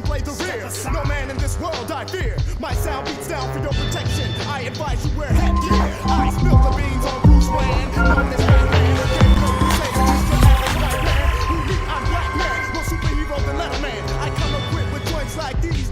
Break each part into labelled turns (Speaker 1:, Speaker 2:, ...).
Speaker 1: Play the rear. No man in this world I fear. My sound beats down for your protection. I advise you wear headgear. I spill the beans on Bruce Wayne. Known as Batman. Can't no crusade. Just your average white man. Who me? I'm black man. No superhero than Letterman. I come equipped with joints like these.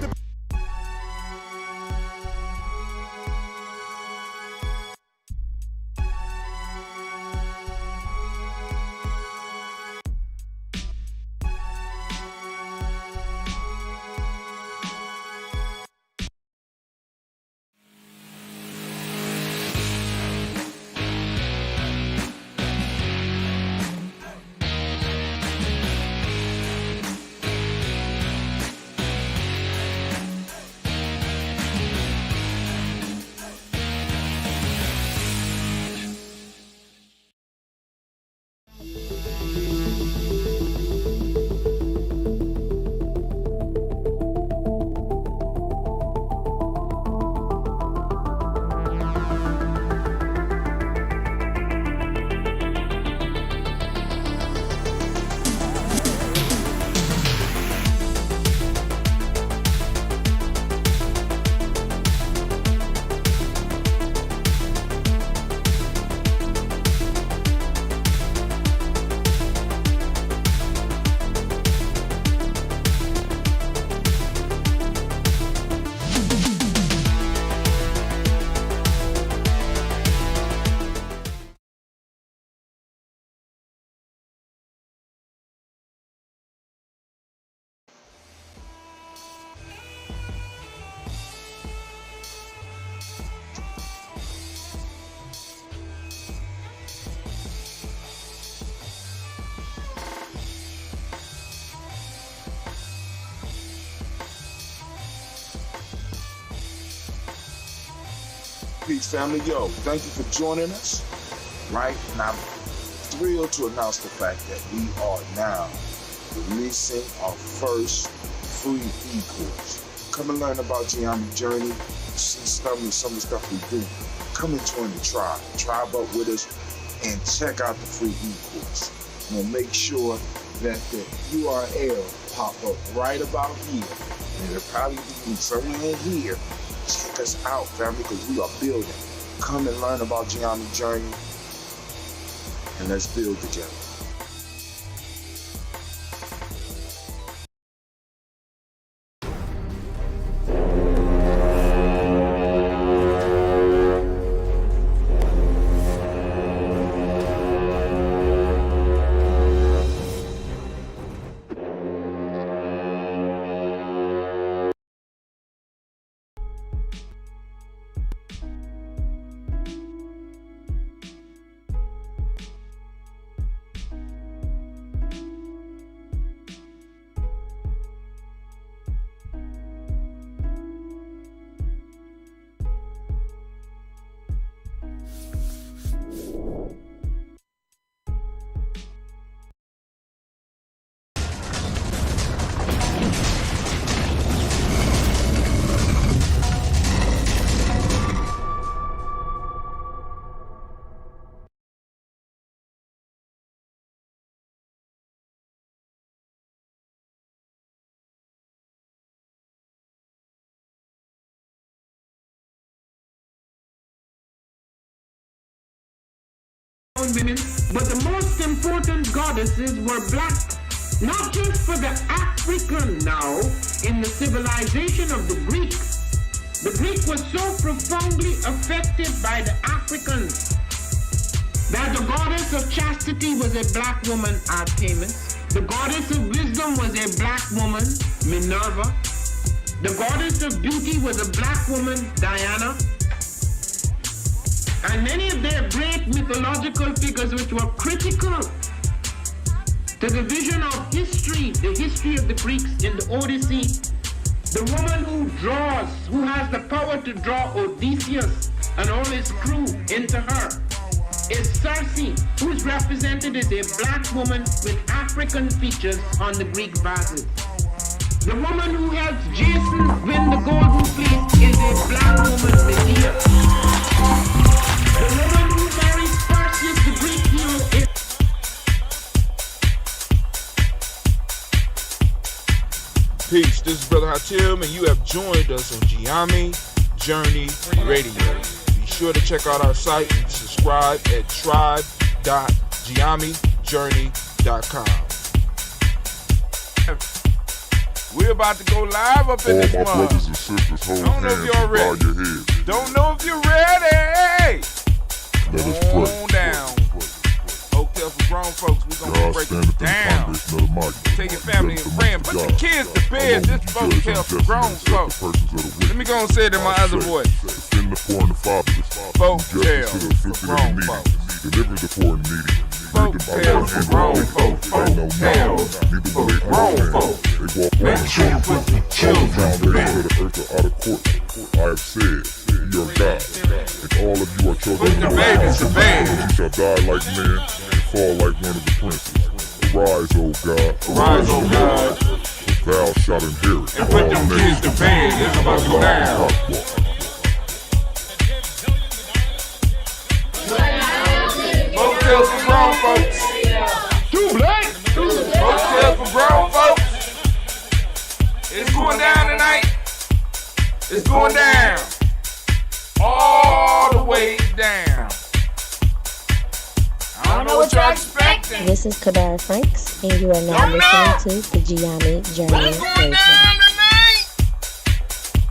Speaker 2: Peace, family. Yo, thank you for joining us. Right? And I'm thrilled to announce the fact that we are now releasing our first free e-course. Come and learn about Geometry Journey, see some of the stuff we do. Come and join the tribe. Tribe up with us and check out the free e-course. We'll make sure that the URL pop up right about here. And it'll probably be somewhere in here. Check us out, family, because we are building. Come and learn about Geometry Journey, and let's build together.
Speaker 3: Women, but the most important goddesses were black, not just for the African now in the civilization of the Greeks. The Greek was so profoundly affected by the Africans that the goddess of chastity was a black woman, Artemis. The goddess of wisdom was a black woman, Minerva. The goddess of beauty was a black woman, Diana. And many of their great mythological figures which were critical to the vision of history, the history of the Greeks in the Odyssey, the woman who draws, who has the power to draw Odysseus and all his crew into her, is Cersei, who is represented as a black woman with African features on the Greek vases. The woman who helps Jason win the Golden Fleece is a black woman, Medea. The woman who marries Perseus, the Greek hero, is...
Speaker 2: Peace, this is Brother Hatim, and you have joined us on Giami Journey Radio. Be sure to check out our site and subscribe at tribe.giamijourney.com. We're about to go live up in this month.
Speaker 4: All my brothers and sisters, hold
Speaker 2: Don't know if
Speaker 4: hands
Speaker 2: you're
Speaker 4: and
Speaker 2: ready.
Speaker 4: bow your head.
Speaker 2: Don't know if you're ready.
Speaker 4: Let us
Speaker 2: Come
Speaker 4: pray.
Speaker 2: on down. Hotel for grown folks, we're going to
Speaker 4: God
Speaker 2: break
Speaker 4: stand
Speaker 2: it
Speaker 4: up in the
Speaker 2: down.
Speaker 4: foundation of the mighty.
Speaker 2: Take your family and friends. Put the kids to bed. This hotel for grown folks. Let me go and say it in my other voice.
Speaker 4: Defend the poor and the fatherless.
Speaker 2: Folk
Speaker 4: Do
Speaker 2: tales
Speaker 4: justice to the
Speaker 2: for
Speaker 4: afflicted and
Speaker 2: grown
Speaker 4: the
Speaker 2: folks.
Speaker 4: needy. Deliver the poor and needy.
Speaker 2: Folk tales for grown folks. Folk tales for grown folks. Make sure you put the children to bed.
Speaker 4: To the earth or out of court. I have said, ye are God, and all of you are children
Speaker 2: Put the
Speaker 4: of
Speaker 2: babies to
Speaker 4: God.
Speaker 2: bed.
Speaker 4: You shall die like men and fall like one of the princes. Arise, O God.
Speaker 2: Rise, O God.
Speaker 4: Thou shalt inherit.
Speaker 2: And put them kids to bed. It's about to go down. Folk tales for grown folks. Too black. Folk tales for grown folks. It's going down tonight. It's going down. All the way down. I don't know what you're expecting.
Speaker 5: This is Kadara Franks, and you are now
Speaker 2: Don't know.
Speaker 5: listening to the Giami Journey
Speaker 2: What's going
Speaker 5: Radio.
Speaker 2: down tonight?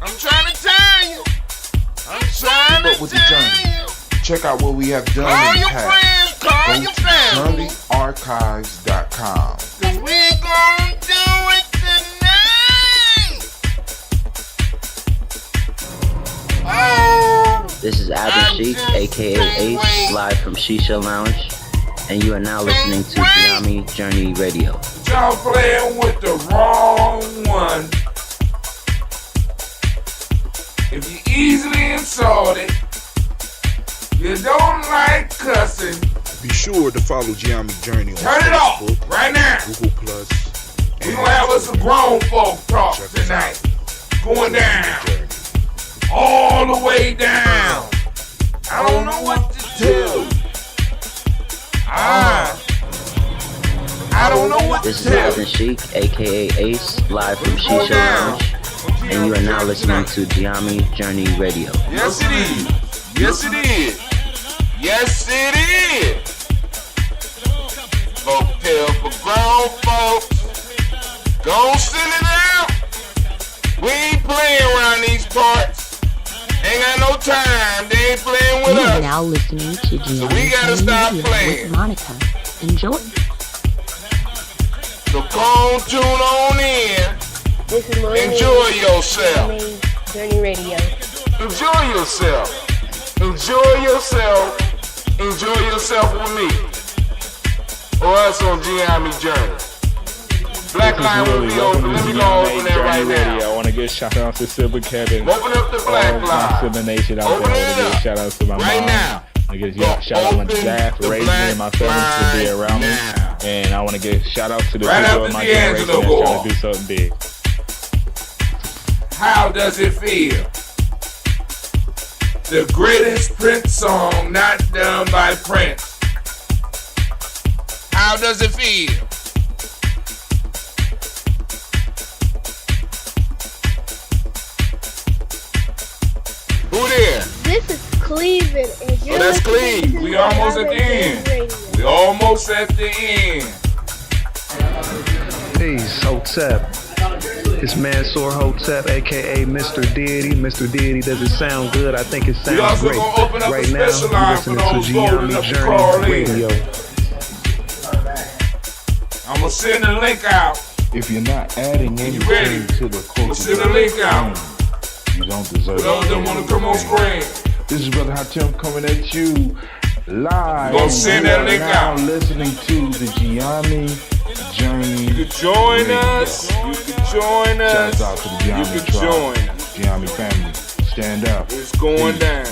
Speaker 2: I'm trying to tell you. I'm trying
Speaker 6: Keep
Speaker 2: to
Speaker 6: up with the
Speaker 2: tell
Speaker 6: journey.
Speaker 2: you.
Speaker 6: Check out what we have done
Speaker 2: Call
Speaker 6: in the
Speaker 2: your
Speaker 6: past.
Speaker 2: friends, call
Speaker 6: Go
Speaker 2: your
Speaker 6: to
Speaker 2: family.
Speaker 6: JourneyArchives.com.
Speaker 2: Cause we gon' do it tonight. Oh,
Speaker 7: This is Abby Sheik, aka Ace, live from Shisha Lounge, and you are now listening to Giami Journey Radio.
Speaker 2: y'all playing with the wrong one. If you easily insulted, you don't like cussing, be sure to follow Giami Journey on turn it off Facebook, right now. Google Plus. We gonna have us a grown folk talk tonight. Going down. All the way down. I don't know what to tell you. I don't know what
Speaker 7: This
Speaker 2: to
Speaker 7: is
Speaker 2: tell
Speaker 7: Abby
Speaker 2: you.
Speaker 7: Sheik, aka Ace, live from Shisha Lounge, and you are now listening to Giami Journey Radio.
Speaker 2: Yes, it is. Yes, it is. Yes, it is. Hotel for grown folks. Go sit it down. We ain't playing around these parts. Ain't got no time. They ain't playing with
Speaker 5: You are
Speaker 2: us.
Speaker 5: now listening to Giami
Speaker 2: we gotta
Speaker 5: Journey
Speaker 2: stop
Speaker 5: Radio
Speaker 2: playing.
Speaker 5: with Monica. Enjoy.
Speaker 2: So come tune on in.
Speaker 8: This is Maureen.
Speaker 2: Enjoy yourself.
Speaker 8: Journey Radio.
Speaker 2: Enjoy yourself. Enjoy yourself. Enjoy yourself with me. Or us on Giami Journey. Black line will be open. Let me go open that right now.
Speaker 9: I want to give shout out to Silver Kevin.
Speaker 2: Open up the black
Speaker 9: All my
Speaker 2: line.
Speaker 9: Silver Nation out
Speaker 2: Open
Speaker 9: there. I
Speaker 2: it
Speaker 9: want to
Speaker 2: up.
Speaker 9: give shout out to my
Speaker 2: Right
Speaker 9: mom.
Speaker 2: now.
Speaker 9: I want to give shout out to my
Speaker 2: Open
Speaker 9: dad for
Speaker 2: the
Speaker 9: raising me and my
Speaker 2: black
Speaker 9: family to be
Speaker 2: line
Speaker 9: around me.
Speaker 2: now.
Speaker 9: And I want to give shout out to the
Speaker 2: Right
Speaker 9: people
Speaker 2: after
Speaker 9: of my
Speaker 2: D'Angelo
Speaker 9: generation
Speaker 2: go
Speaker 9: that's trying
Speaker 2: off.
Speaker 9: to do something big.
Speaker 2: How does it feel? The greatest Prince song not done by Prince. How does it feel? Who there?
Speaker 8: This is Cleveland. And
Speaker 2: Oh, that's Cleve. We almost at the end. We almost at the end.
Speaker 10: Peace, Hotep. It's Mansour Hotep, aka Mr. Deity. Mr. Deity, does it sound good? I think it sounds
Speaker 2: We also
Speaker 10: great.
Speaker 2: gonna open up
Speaker 10: Right
Speaker 2: a
Speaker 10: now,
Speaker 2: special
Speaker 10: you're
Speaker 2: line for
Speaker 10: listening
Speaker 2: those
Speaker 10: to
Speaker 2: voting
Speaker 10: Giami
Speaker 2: up to call
Speaker 10: Journey
Speaker 2: in.
Speaker 10: Radio.
Speaker 2: I'm gonna send a link out.
Speaker 11: If you're not adding
Speaker 2: ready?
Speaker 11: anything to the
Speaker 2: We'll send a link out.
Speaker 11: you don't deserve
Speaker 2: For those that wanna come on screen.
Speaker 11: This is Brother Hatim coming at you live.
Speaker 2: You gonna send that link
Speaker 11: now
Speaker 2: out.
Speaker 11: listening to the Giami Journey.
Speaker 2: You can join
Speaker 11: Radio.
Speaker 2: us. You can join us.
Speaker 11: Shouts out to the
Speaker 2: You
Speaker 11: Giami
Speaker 2: can
Speaker 11: tribe.
Speaker 2: join us.
Speaker 11: Giami family. Stand up.
Speaker 2: It's going
Speaker 11: Peace.
Speaker 2: down.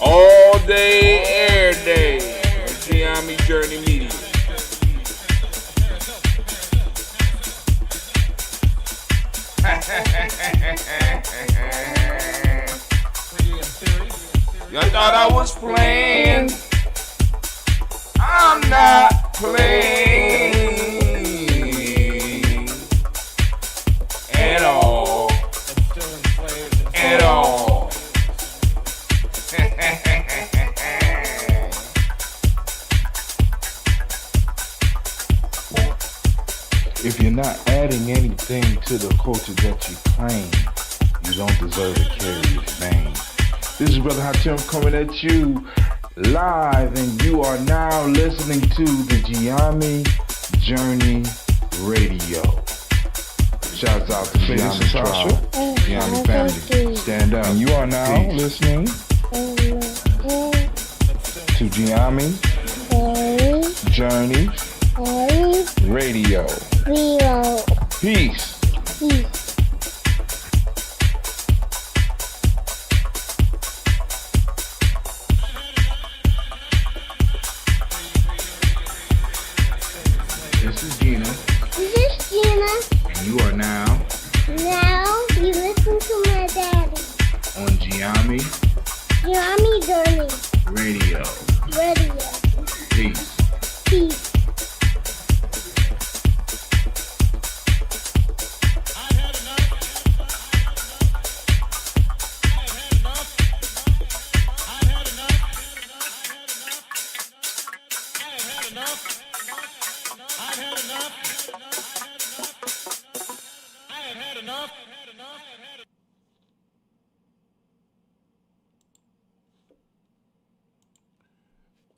Speaker 6: All day, every day. Gianni Journey Media. Y'all thought I was playing. I'm not playing at all. At all.
Speaker 11: If you're not adding anything to the culture that you claim, you don't deserve to carry this name. This is Brother Hatim coming at you live, and you are now listening to the Gianni Journey Radio. Shouts out to Gianni Tribe, Gianni family. Stand up. And you are now listening to Gianni Journey Radio. Peace. This is Gina.
Speaker 8: This is Gina.
Speaker 11: And you are now
Speaker 8: Now you listen to my daddy.
Speaker 11: on Gianni
Speaker 8: Gianni Journey
Speaker 11: Radio.
Speaker 8: Radio.
Speaker 11: Peace.
Speaker 8: Peace.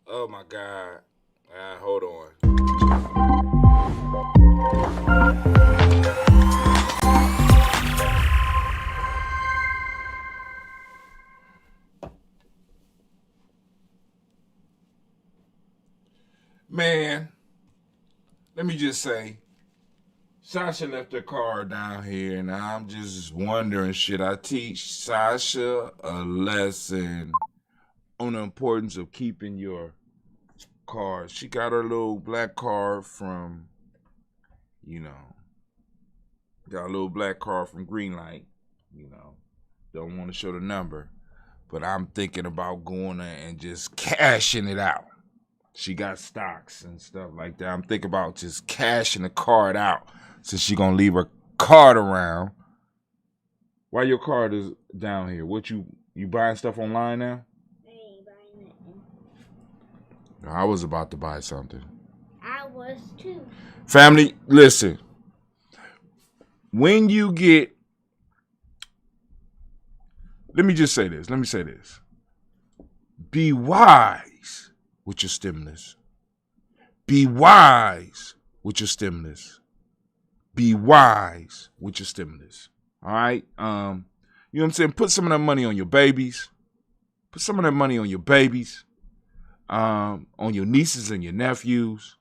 Speaker 6: Oh my God. Hold on. Man, let me just say, Sasha left her car down here, and I'm just wondering, should I teach Sasha a lesson on the importance of keeping your car? She got her little black car from, got a little black car from Greenlight, don't want to show the number, but I'm thinking about going there and just cashing it out. She got stocks and stuff like that. I'm thinking about just cashing the card out since she gonna leave her card around. Why your card is down here? What you buying stuff online now?
Speaker 8: I ain't buying nothing.
Speaker 6: I was about to buy something.
Speaker 8: I was too.
Speaker 6: Family, listen. When you get, let me say this. Be wise with your stimulus. Be wise with your stimulus. Be wise with your stimulus. All right? You know what I'm saying? Put some of that money on your babies. Put some of that money on your babies. On your nieces and your nephews.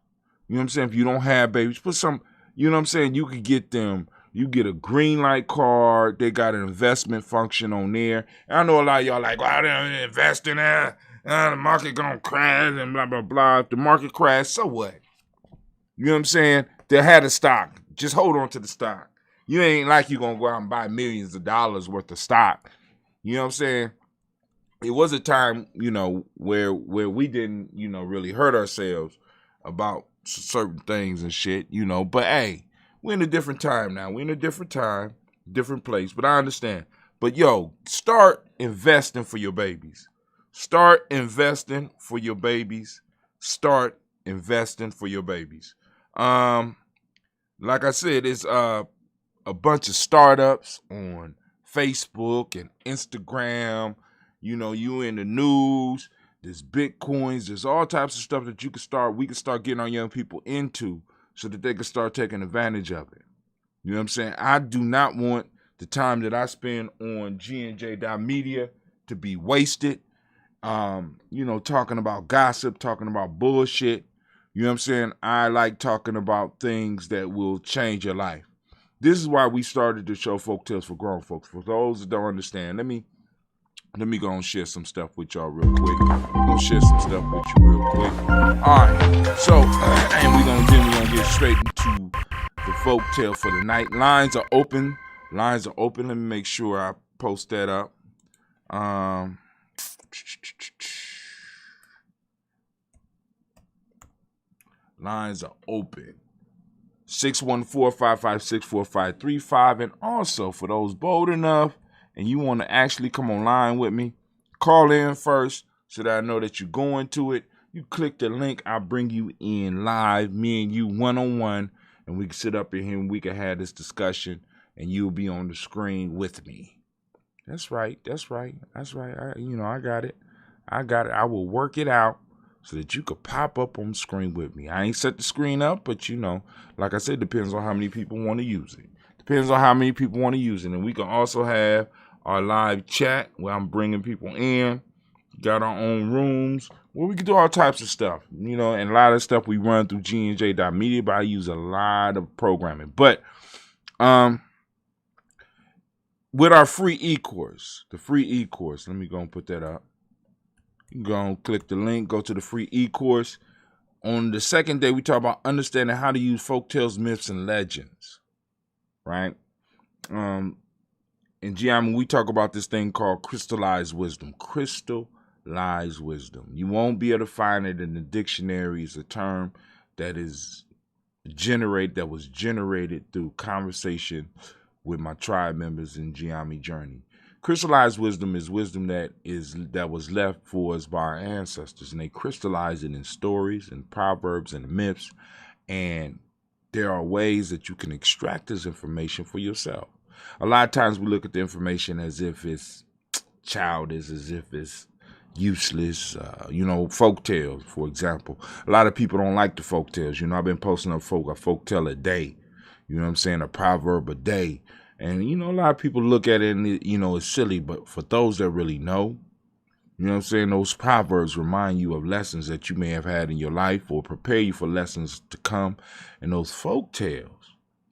Speaker 6: You know what I'm saying? If you don't have babies, put some, you know what I'm saying? You could get them, you get a Greenlight card. They got an investment function on there. And I know a lot of y'all like, well, I didn't invest in that. The market gonna crash and blah, blah, blah. If the market crash, so what? You know what I'm saying? They had a stock. Just hold on to the stock. You ain't like you gonna go out and buy millions of dollars worth of stock. You know what I'm saying? It was a time, where we didn't, really hurt ourselves about certain things and shit, But hey, we're in a different time now. We're in a different time, different place. But I understand. But start investing for your babies. Start investing for your babies. Start investing for your babies. Like I said, it's a bunch of startups on Facebook and Instagram. You in the news. There's Bitcoins. There's all types of stuff that we can start getting our young people into so that they can start taking advantage of it. You know what I'm saying? I do not want the time that I spend on GNJ.media to be wasted. Talking about gossip, talking about bullshit. You know what I'm saying? I like talking about things that will change your life. This is why we started the show Folk Tales for Grown Folks. For those that don't understand, let me Let me go and share some stuff with y'all real quick. I'm gonna share some stuff with you real quick. All right. So, and we're gonna get straight into the folk tale for the night. Lines are open. Lines are open. Let me make sure I post that up. Lines are open. 614-556-4535. And also, for those bold enough and you want to actually come online with me, call in first so that I know that you're going to it. You click the link, I'll bring you in live, me and you one-on-one, and we can sit up in here and we can have this discussion, and you'll be on the screen with me. That's right. I got it. I will work it out so that you could pop up on the screen with me. I ain't set the screen up, but like I said, depends on how many people want to use it. And we can also have our live chat where I'm bringing people in. Got our own rooms where we can do all types of stuff, and a lot of stuff we run through gnj.media, but I use a lot of programming. But with our free e-course, let me go and put that up. You can go and click the link, go to the free e-course. On the second day, we talk about understanding how to use folktales, myths, and legends, right? In GI, we talk about this thing called crystallized wisdom. Crystallized wisdom. You won't be able to find it in the dictionary. It's a term that was generated through conversation with my tribe members in Giami Journey. Crystallized wisdom is wisdom that was left for us by our ancestors, and they crystallize it in stories and proverbs and myths. And there are ways that you can extract this information for yourself. A lot of times we look at the information as if it's childish, as if it's useless. Folk tales, for example. A lot of people don't like the folk tales. I've been posting up a folk tale a day. A proverb a day. And, a lot of people look at it and, it's silly. But for those that really know, those proverbs remind you of lessons that you may have had in your life or prepare you for lessons to come. And those folk tales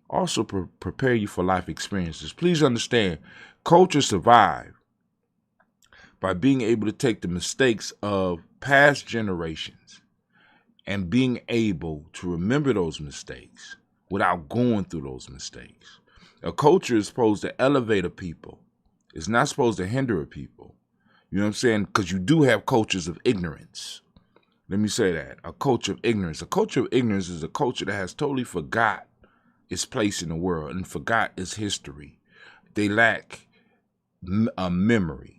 Speaker 6: also prepare you for life experiences. Please understand, culture survive by being able to take the mistakes of past generations and being able to remember those mistakes without going through those mistakes. A culture is supposed to elevate a people. It's not supposed to hinder a people. You know what I'm saying? Because you do have cultures of ignorance. Let me say that. A culture of ignorance. A culture of ignorance is a culture that has totally forgot its place in the world and forgot its history. They lack a memory.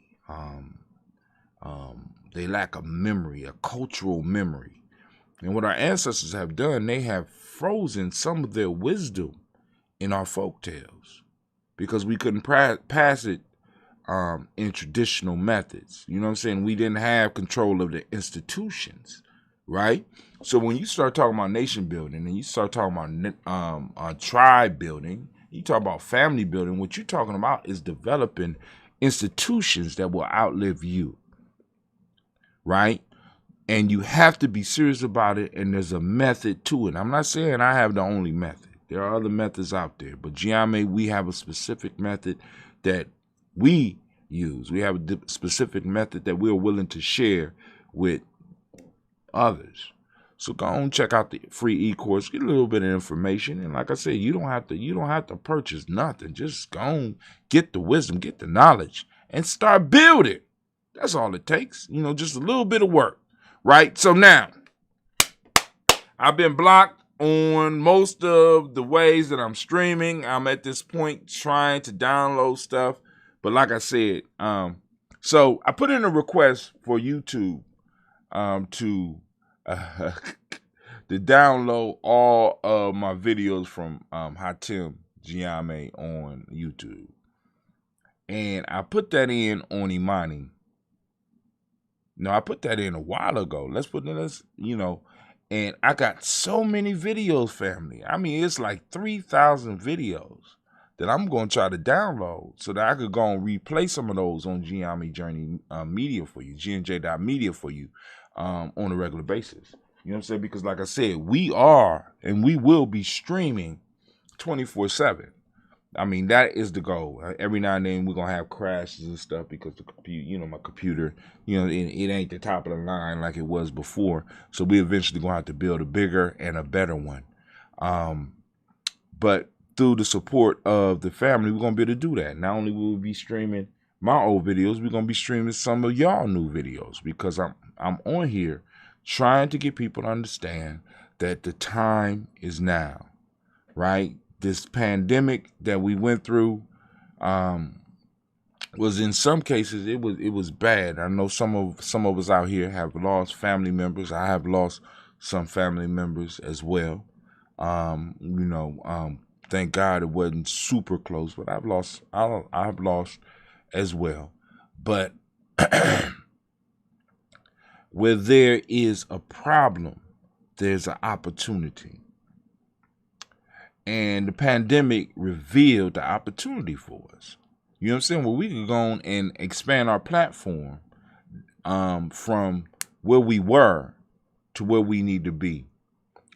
Speaker 6: They lack a memory, a cultural memory. And what our ancestors have done, they have frozen some of their wisdom in our folk tales because we couldn't pass it in traditional methods. You know what I'm saying? We didn't have control of the institutions, right? So when you start talking about nation building and you start talking about tribe building, you talk about family building, what you're talking about is developing institutions that will outlive you, right? And you have to be serious about it, and there's a method to it. I'm not saying I have the only method. There are other methods out there, but Giame, we have a specific method that we use. We have a specific method that we're willing to share with others. So go on, check out the free e-course, get a little bit of information, and like I said, you don't have to purchase nothing. Just go on, get the wisdom, get the knowledge, and start building. That's all it takes. Just a little bit of work, right? So now, I've been blocked on most of the ways that I'm streaming. I'm at this point trying to download stuff. But like I said, so I put in a request for YouTube to download all of my videos from Hatem Giame on YouTube. And I put that in on Imani. No, I put that in a while ago. And I got so many videos, family. I mean, it's like 3,000 videos that I'm going to try to download so that I could go and replay some of those on Giami Journey Media for you, GNJ.media for you on a regular basis. You know what I'm saying? Because like I said, we are and we will be streaming 24/7. I mean, that is the goal. Every now and then we're gonna have crashes and stuff because the computer, my computer, it ain't the top of the line like it was before. So we eventually gonna have to build a bigger and a better one. But through the support of the family, we're gonna be able to do that. Not only will we be streaming my old videos, we're gonna be streaming some of y'all new videos because I'm on here trying to get people to understand that the time is now, right? This pandemic that we went through was, in some cases, it was bad. I know some of us out here have lost family members. I have lost some family members as well. Thank God it wasn't super close, but I've lost as well. But where there is a problem, there's an opportunity. And the pandemic revealed the opportunity for us. You know what I'm saying? Well, we could go on and expand our platform from where we were to where we need to be.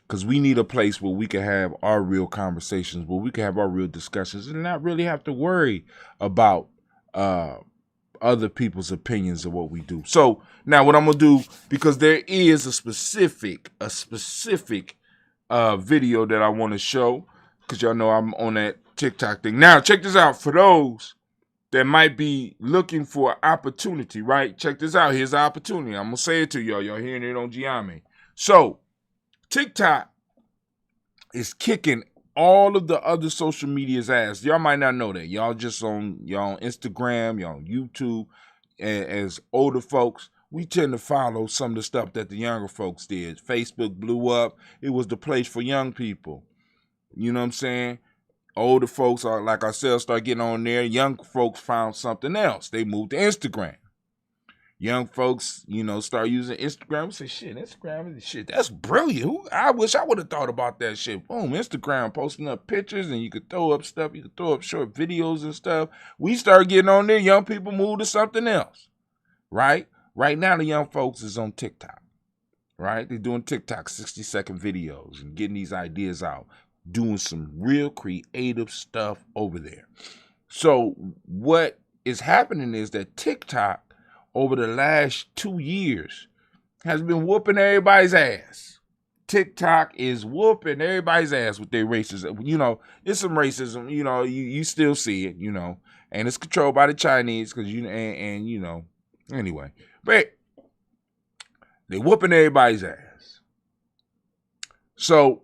Speaker 6: Because we need a place where we can have our real conversations, where we can have our real discussions and not really have to worry about other people's opinions of what we do. So now what I'm going to do, because there is a specific video that I want to show, because y'all know I'm on that TikTok thing. Now, check this out. For those that might be looking for opportunity, right? Check this out. Here's the opportunity. I'm going to say it to y'all. Y'all hearing it on Giami. So, TikTok is kicking all of the other social media's ass. Y'all might not know that. Y'all on Instagram, y'all on YouTube. As older folks, we tend to follow some of the stuff that the younger folks did. Facebook blew up. It was the place for young people. You know what I'm saying? Older folks are like ourselves, start getting on there. Young folks found something else. They moved to Instagram. Young folks, start using Instagram. We say, Instagram, that's brilliant. I wish I would have thought about that shit. Boom, Instagram, posting up pictures, and you could throw up stuff. You could throw up short videos and stuff. We start getting on there. Young people move to something else, right? Right now, the young folks is on TikTok, right? They're doing TikTok 60-second videos and getting these ideas out, doing some real creative stuff over there. So what is happening is that TikTok, over the last 2 years, has been whooping everybody's ass. TikTok is whooping everybody's ass with their racism. It's some racism, you still see it, and it's controlled by the Chinese because, anyway. But they're whooping everybody's ass. So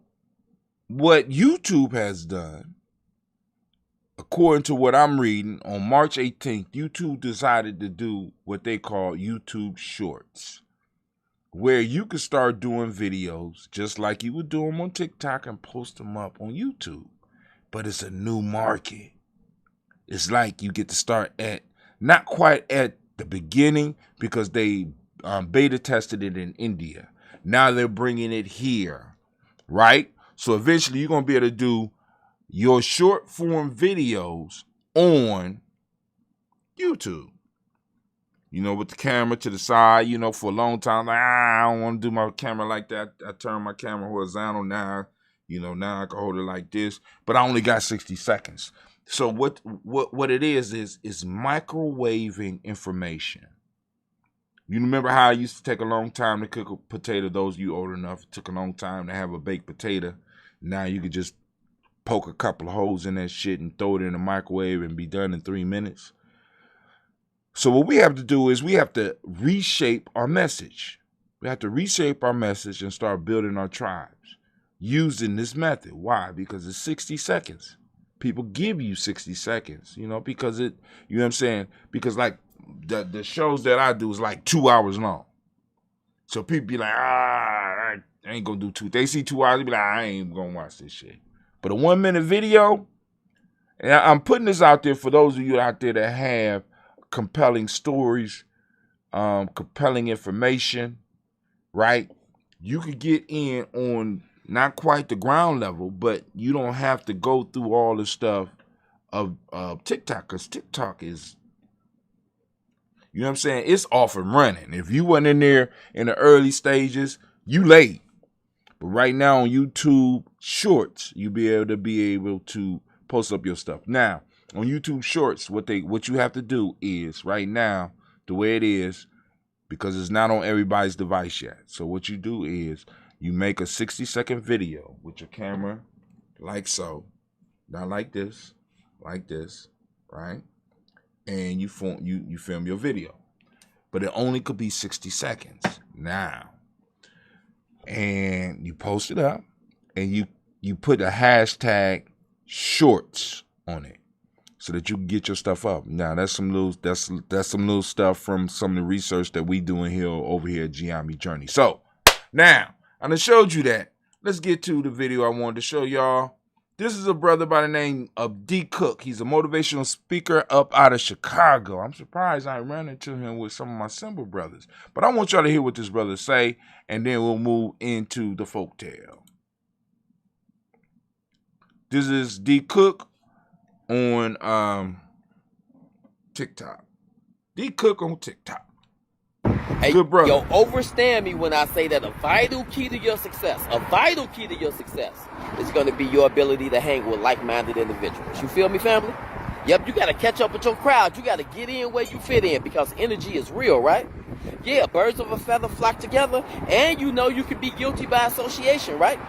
Speaker 6: what YouTube has done, according to what I'm reading, on March 18th, YouTube decided to do what they call YouTube Shorts, where you can start doing videos just like you would do them on TikTok and post them up on YouTube. But it's a new market. It's like you get to start at, not quite at the beginning, because they beta tested it in India. Now they're bringing it here, right? So eventually you're going to be able to do your short form videos on YouTube. With the camera to the side, for a long time, like, I don't want to do my camera like that. I turn my camera horizontal now. Now I can hold it like this, but I only got 60 seconds. So what it is microwaving information. You remember how it used to take a long time to cook a potato? Those of you old enough, it took a long time to have a baked potato. Now you could just poke a couple of holes in that shit and throw it in the microwave and be done in 3 minutes. So what we have to do is we have to reshape our message. We have to reshape our message and start building our tribes using this method. Why? Because it's 60 seconds. People give you 60 seconds, because it, you know what I'm saying? Because like the shows that I do is like 2 hours long. So people be like, I ain't gonna do two. They see 2 hours, they be like, I ain't gonna watch this shit. But a 1 minute video, and I'm putting this out there for those of you out there that have compelling stories, compelling information, right? You could get in on not quite the ground level, but you don't have to go through all the stuff of TikTok, because TikTok is, you know what I'm saying? It's off and running. If you weren't in there in the early stages, you late. But right now on YouTube Shorts, you'll be able to post up your stuff. Now, on YouTube Shorts, what you have to do is right now, the way it is, because it's not on everybody's device yet. So what you do is you make a 60-second video with your camera like so, not like this, right? And you film your video. But it only could be 60 seconds now. And you post it up and you put a hashtag shorts on it so that you can get your stuff up. Now that's some little stuff from some of the research that we doing here over here at Giami Journey. So now I done showed you that. Let's get to the video I wanted to show y'all. This is a brother by the name of D Cook. He's a motivational speaker up out of Chicago. I'm surprised I ran into him with some of my Simba brothers. But I want y'all to hear what this brother say, and then we'll move into the folktale. This is D Cook on TikTok. D Cook on TikTok.
Speaker 12: Hey,
Speaker 6: good brother.
Speaker 12: Yo, overstand me when I say that a vital key to your success is going to be your ability to hang with like-minded individuals. You feel me, family? Yep, you got to catch up with your crowd. You got to get in where you fit in because energy is real, right? Yeah, birds of a feather flock together, and you know you can be guilty by association, right?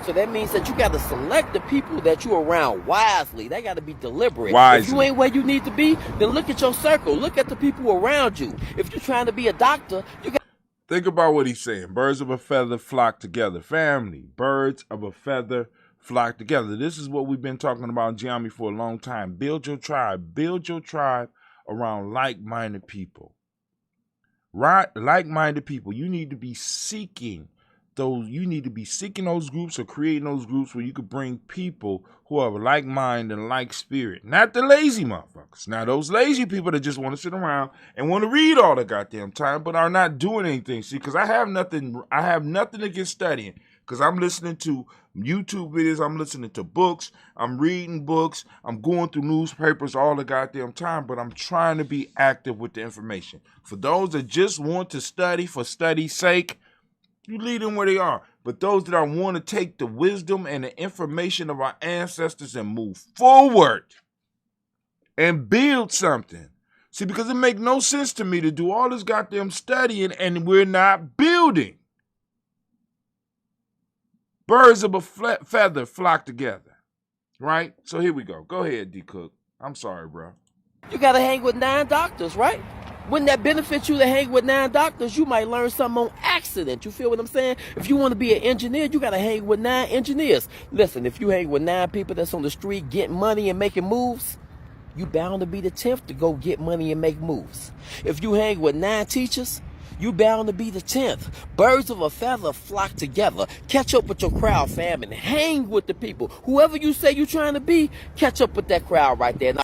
Speaker 12: So that means that you got to select the people that you're around wisely. They got to be deliberate.
Speaker 6: Wisely.
Speaker 12: If you ain't where you need to be, then look at your circle. Look at the people around you. If you're trying to be a doctor, you got.
Speaker 6: Think about what he's saying. Birds of a feather flock together. Family. Birds of a feather flock together. This is what we've been talking about in Giami for a long time. Build your tribe. Build your tribe around like-minded people. Right? Like-minded people. You need to be seeking those groups or creating those groups where you could bring people who have a like mind and like spirit. Not the lazy motherfuckers. Now, those lazy people that just want to sit around and want to read all the goddamn time, but are not doing anything. See, because I have nothing against studying. Because I'm listening to YouTube videos, I'm listening to books, I'm reading books, I'm going through newspapers all the goddamn time, but I'm trying to be active with the information. For those that just want to study for study's sake, you lead them where they are. But those that want to take the wisdom and the information of our ancestors and move forward and build something. See, because it makes no sense to me to do all this goddamn studying and we're not building. Birds of a feather flock together. Right? So here we go. Go ahead, D Cook. I'm sorry, bro.
Speaker 12: You got to hang with 9 doctors, right? Wouldn't that benefit you to hang with 9 doctors? You might learn something on accident. You feel what I'm saying? If you want to be an engineer, you got to hang with 9 engineers. Listen, if you hang with 9 people that's on the street getting money and making moves, you bound to be the 10th to go get money and make moves. If you hang with 9 teachers, you bound to be the 10th. Birds of a feather flock together. Catch up with your crowd, fam, and hang with the people. Whoever you say you're trying to be, catch up with that crowd right there.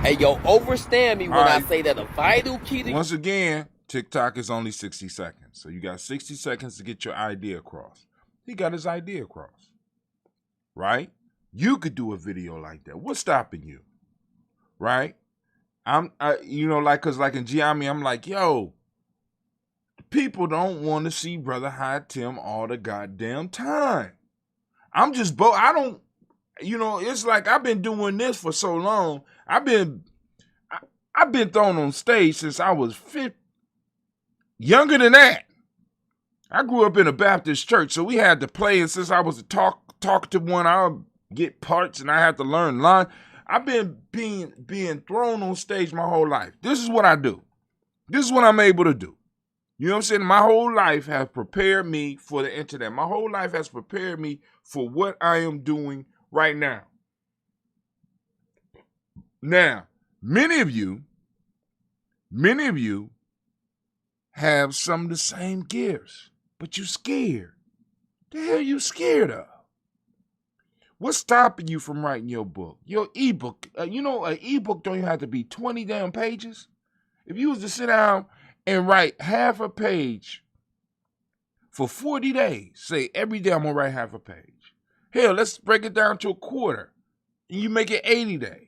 Speaker 12: Hey, yo, overstand me when I say that a vital key to...
Speaker 6: Once again, TikTok is only 60 seconds. So you got 60 seconds to get your idea across. He got his idea across. Right? You could do a video like that. What's stopping you? Right? Cause like in Giami, I'm like, yo, people don't want to see Brother High Tim all the goddamn time. I'm just, it's like I've been doing this for so long. I've been thrown on stage since I was 50, younger than that. I grew up in a Baptist church, so we had to play, and since I was a talk to one, I'll get parts and I have to learn line. I've been being thrown on stage my whole life. This is what I do. This is what I'm able to do. You know what I'm saying? My whole life has prepared me for the internet. My whole life has prepared me for what I am doing right now. Now, many of you have some of the same gifts, but you're scared. The hell you scared of? What's stopping you from writing your book? Your ebook. An ebook don't even have to be 20 damn pages. If you was to sit down and write half a page for 40 days, say every day I'm gonna write half a page. Hell, let's break it down to a quarter, and you make it 80 days.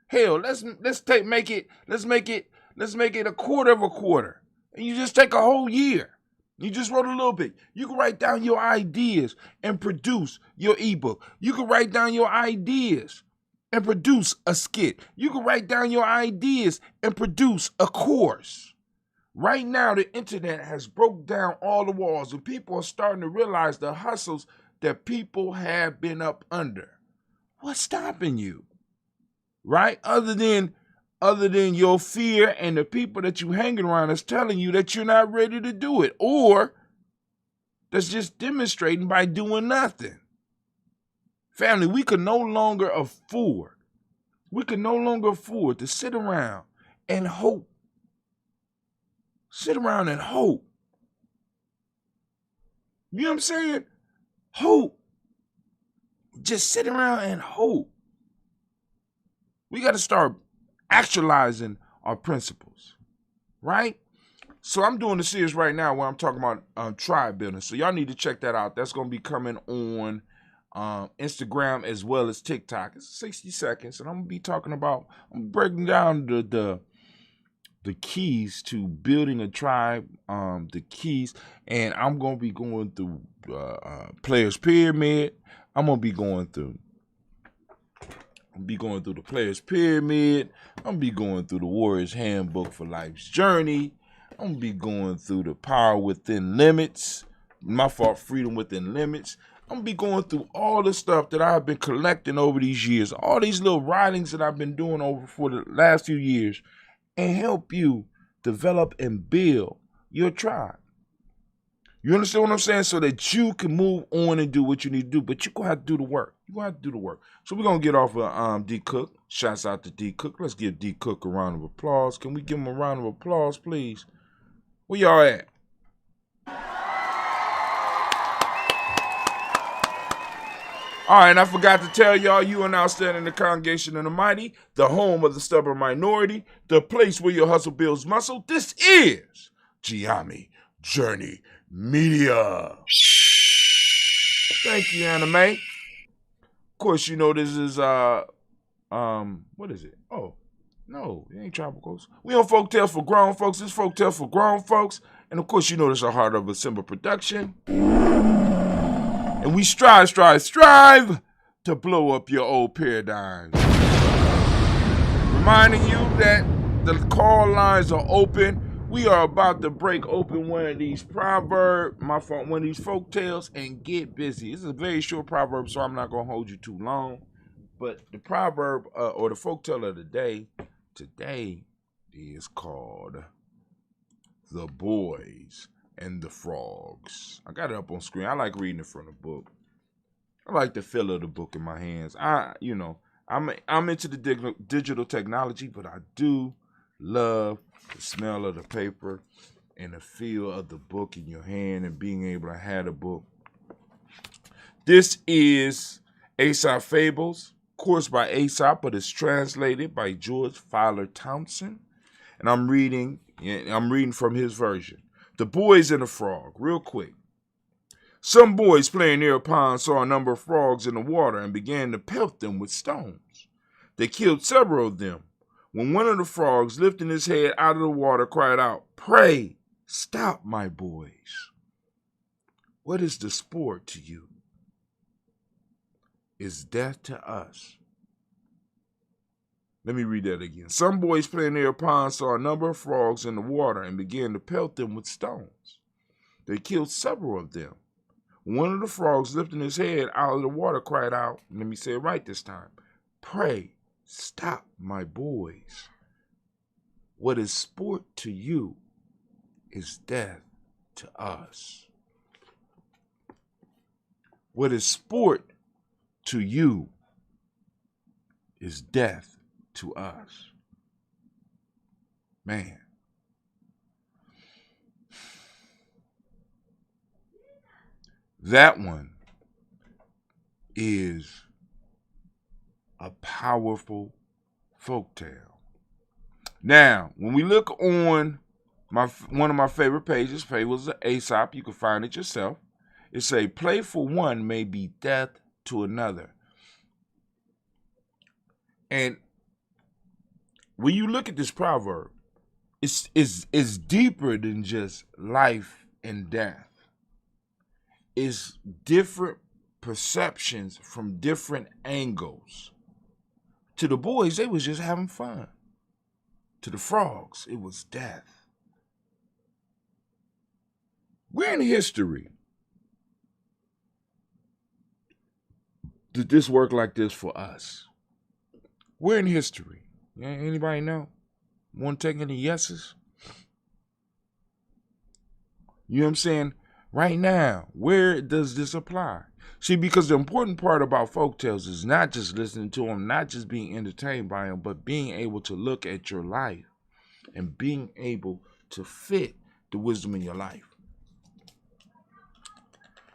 Speaker 6: Hell, let's make it a quarter of a quarter, and you just take a whole year. You just wrote a little bit. You can write down your ideas and produce your ebook. You can write down your ideas and produce a skit. You can write down your ideas and produce a course. Right now, the internet has broke down all the walls, and people are starting to realize the hustles that people have been up under. What's stopping you? Right? Other than your fear and the people that you hanging around that's telling you that you're not ready to do it, or that's just demonstrating by doing nothing. Family, we can no longer afford to sit around and hope. Sit around and hope. You know what I'm saying? Hope. Just sit around and hope. We got to start actualizing our principles, right? So I'm doing a series right now where I'm talking about tribe building. So y'all need to check that out. That's going to be coming on Instagram as well as TikTok. It's 60 seconds, and I'm going to be talking about, I'm breaking down the keys to building a tribe, the keys, and I'm going to be going through Players Pyramid. I'm going to be going through the Players Pyramid. I'm going to be going through the Warrior's Handbook for Life's Journey. I'm going to be going through the Power Within Limits. Freedom Within Limits. I'm going to be going through all the stuff that I've been collecting over these years, all these little writings that I've been doing over for the last few years, and help you develop and build your tribe. You understand what I'm saying? So that you can move on and do what you need to do, but you're going to have to do the work. So we're going to get off of D. Cook. Shouts out to D. Cook. Let's give D. Cook a round of applause. Can we give him a round of applause, please? Where y'all at? All right, and I forgot to tell y'all, you are now standing in the congregation of the mighty, the home of the stubborn minority, the place where your hustle builds muscle. This is Giami Journey Media. Thank you, Anime. Of course, you know this is, what is it? Oh, no, it ain't Tropicals. We on Folk Tales for Grown Folks. This Folk Tales for Grown Folks. And of course, you know this is a Heart of a Simba production. And we strive to blow up your old paradigms. Reminding you that the call lines are open. We are about to break open one of these one of these folk tales, and get busy. This is a very short proverb, so I'm not going to hold you too long. But the proverb or the folk tale of the day today is called The Boys and the Frogs. I got it up on screen. I like reading it from the book. I like the feel of the book in my hands. I'm into the digital technology, but I do love the smell of the paper and the feel of the book in your hand and being able to have the book. This is Aesop Fables, of course by Aesop, but it's translated by George Fowler Townsend. And I'm reading from his version. The Boys and the Frog, real quick. Some boys playing near a pond saw a number of frogs in the water and began to pelt them with stones. They killed several of them. When one of the frogs, lifting his head out of the water, cried out, "Pray, stop, my boys. What is the sport to you? Is death to us." Let me read that again. Some boys playing near a pond saw a number of frogs in the water and began to pelt them with stones. They killed several of them. One of the frogs, lifting his head out of the water, cried out, let me say it right this time, "Pray, stop, my boys. What is sport to you is death to us." What is sport to you is death to us. Man. That one is a powerful folktale. Now, when we look on one of my favorite pages, Fables of Aesop, you can find it yourself. It say, "Play for one may be death to another." And when you look at this proverb, it's deeper than just life and death. It's different perceptions from different angles To the boys, they was just having fun. To the frogs, it was death. Where in history did this work like this for us? Where in history? Anybody know? Want to take any yeses? You know what I'm saying? Right now, where does this apply? See, because the important part about folktales is not just listening to them, not just being entertained by them, but being able to look at your life and being able to fit the wisdom in your life.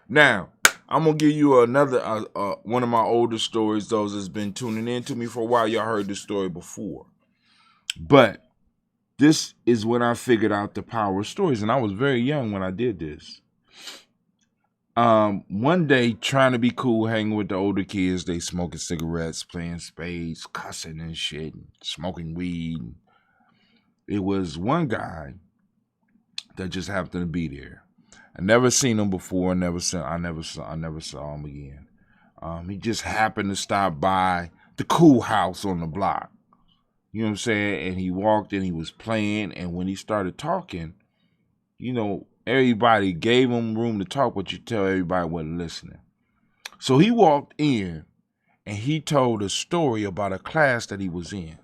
Speaker 6: Now, I'm going to give you another, one of my older stories. Those that's been tuning in to me for a while, y'all heard this story before. But this is when I figured out the power of stories. And I was very young when I did this. One day, trying to be cool, hanging with the older kids, they smoking cigarettes, playing spades, cussing and shit, smoking weed. It was one guy that just happened to be there. I never seen him before. I never saw him again. He just happened to stop by the cool house on the block. You know what I'm saying? And he walked in, he was playing, and when he started talking, you know, everybody gave him room to talk, but you tell everybody wasn't listening. So he walked in and he told a story about a class that he was in.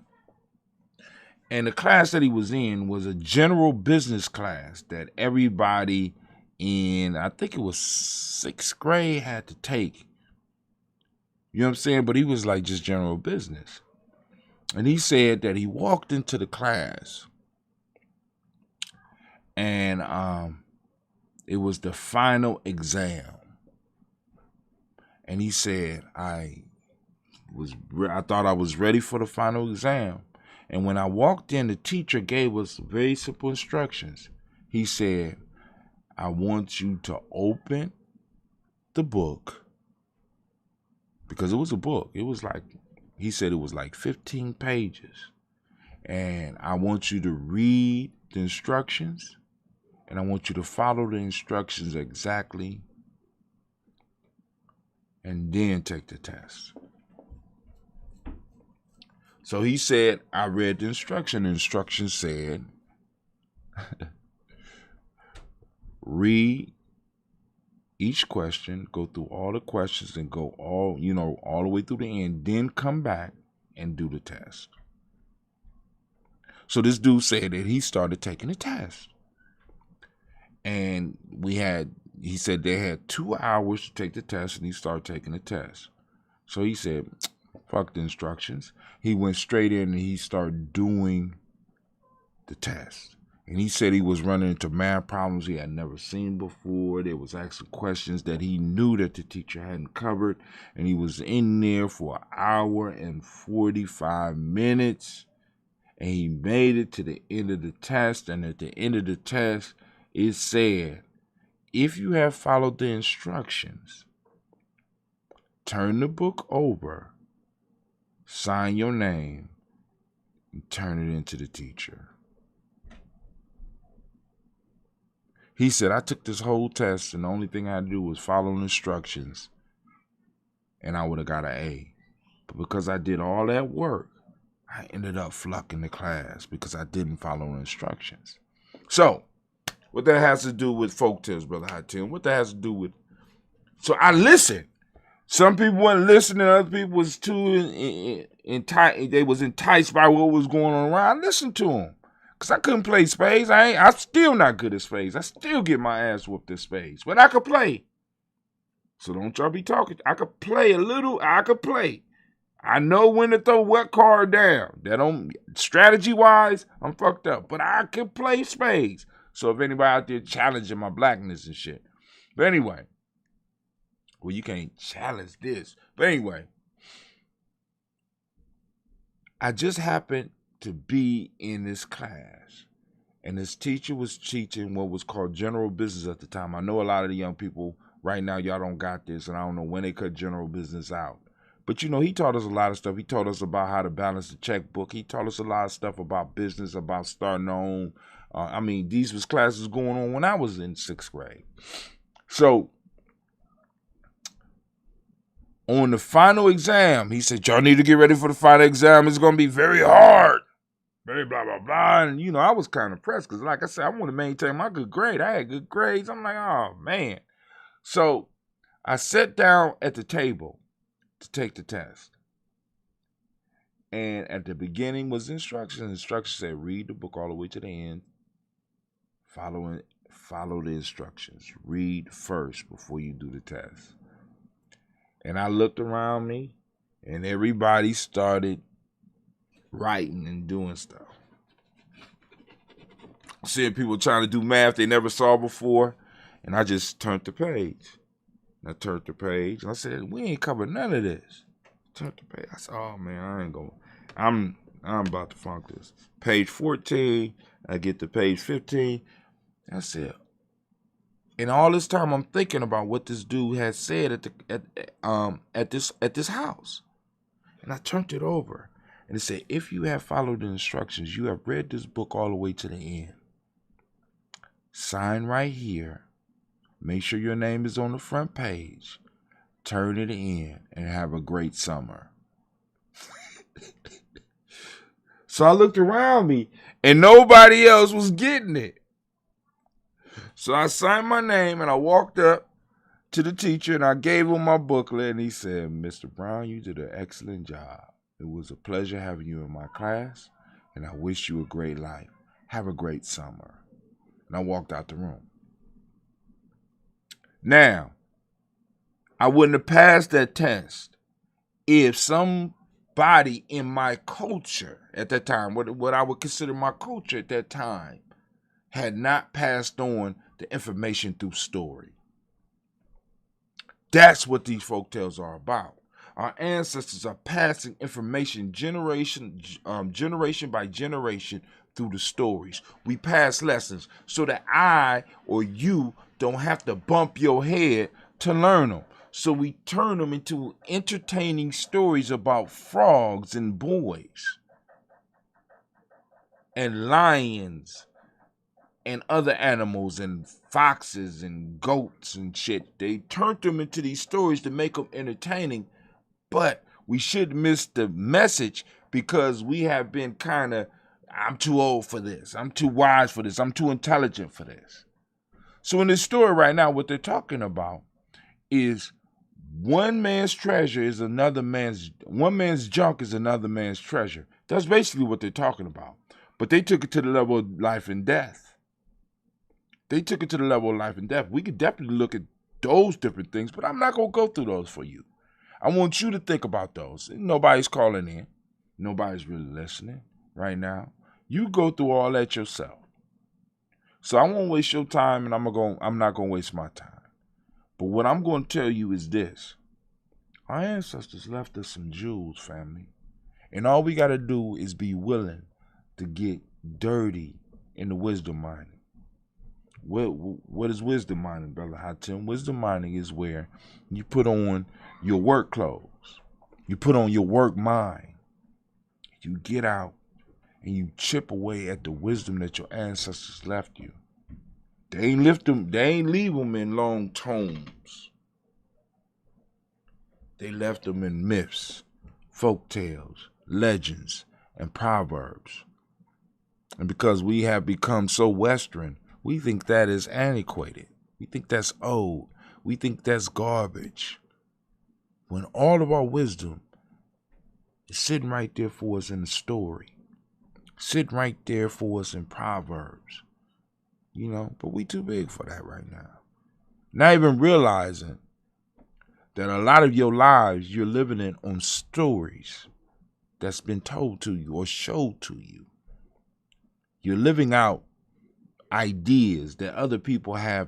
Speaker 6: And the class that he was in was a general business class that everybody in, I think it was 6th grade, had to take. You know what I'm saying? But he was like just general business. And he said that he walked into the class and it was the final exam. And he said, I thought I was ready for the final exam. And when I walked in, the teacher gave us very simple instructions. He said, I want you to open the book, because it was a book. It was like, he said it was like 15 pages. And I want you to read the instructions, and I want you to follow the instructions exactly, and then take the test. So he said, I read the instruction. The instruction said, read each question, go through all the questions and go all the way through the end, then come back and do the test. So this dude said that he started taking the test. And he said they had 2 hours to take the test, and he started taking the test. So he said, fuck the instructions. He went straight in and he started doing the test. And he said he was running into math problems he had never seen before. There was asking questions that he knew that the teacher hadn't covered. And he was in there for 1 hour and 45 minutes. And he made it to the end of the test. And at the end of the test, it said, if you have followed the instructions, turn the book over, sign your name, and turn it into the teacher. He said, I took this whole test, and the only thing I had to do was follow the instructions, and I would have got an A. But because I did all that work, I ended up flunking the class because I didn't follow the instructions. So, what that has to do with folktales, Brother Hatim? What that has to do with... So I listened. Some people weren't listening. Other people was too enticed. They was enticed by what was going on around. I listened to them. Because I couldn't play spades. I'm still not good at spades. I still get my ass whooped at spades. But I could play. So don't y'all be talking. I could play a little. I could play. I know when to throw what card down. That don't... Strategy-wise, I'm fucked up. But I can play spades. So if anybody out there challenging my blackness and shit. But anyway. Well, you can't challenge this. But anyway. I just happened to be in this class. And this teacher was teaching what was called general business at the time. I know a lot of the young people right now, y'all don't got this. And I don't know when they cut general business out. But, you know, he taught us a lot of stuff. He taught us about how to balance the checkbook. He taught us a lot of stuff about business, about starting on. These was classes going on when I was in 6th grade. So on the final exam, he said, y'all need to get ready for the final exam. It's going to be very hard. Very blah, blah, blah. And, you know, I was kind of pressed because, like I said, I want to maintain my good grade. I had good grades. I'm like, oh, man. So I sat down at the table to take the test. And at the beginning was instructions. Instructions said, read the book all the way to the end. Follow the instructions. Read first before you do the test. And I looked around me, and everybody started writing and doing stuff. Seeing people trying to do math they never saw before, and I just turned the page. And I turned the page, and I said, we ain't covered none of this. Turned the page. I said, oh, man, I ain't going. I'm about to funk this. Page 14, I get to page 15. I said, and all this time I'm thinking about what this dude had said at this house. And I turned it over, and it said, if you have followed the instructions, you have read this book all the way to the end. Sign right here. Make sure your name is on the front page. Turn it in and have a great summer. So I looked around me, and nobody else was getting it. So I signed my name, and I walked up to the teacher, and I gave him my booklet, and he said, Mr. Brown, you did an excellent job. It was a pleasure having you in my class, and I wish you a great life. Have a great summer. And I walked out the room. Now, I wouldn't have passed that test if somebody in my culture at that time, what I would consider my culture at that time, had not passed on the information through story. That's what these folktales are about. Our ancestors are passing information generation by generation through the stories. We pass lessons so that I or you don't have to bump your head to learn them. So we turn them into entertaining stories about frogs and boys and lions and other animals and foxes and goats and shit. They turned them into these stories to make them entertaining, but we shouldn't miss the message because we have been kind of, I'm too old for this, I'm too wise for this, I'm too intelligent for this. So in this story right now, what they're talking about is one man's treasure is one man's junk is another man's treasure. That's basically what they're talking about. But they took it to the level of life and death. They took it to the level of life and death. We could definitely look at those different things, but I'm not going to go through those for you. I want you to think about those. Nobody's calling in. Nobody's really listening right now. You go through all that yourself. So I won't waste your time, and I'm not going to waste my time. But what I'm going to tell you is this. Our ancestors left us some jewels, family. And all we got to do is be willing to get dirty in the wisdom mining. What is wisdom mining, Brother Hatim? Wisdom mining is where you put on your work clothes. You put on your work mind. You get out and you chip away at the wisdom that your ancestors left you. They ain't leave them in long tomes. They left them in myths, folk tales, legends, and proverbs. And because we have become so Western, we think that is antiquated. We think that's old. We think that's garbage. When all of our wisdom is sitting right there for us in the story. Sitting right there for us in Proverbs. You know, but we too big for that right now. Not even realizing that a lot of your lives you're living in on stories that's been told to you or showed to you. You're living out ideas that other people have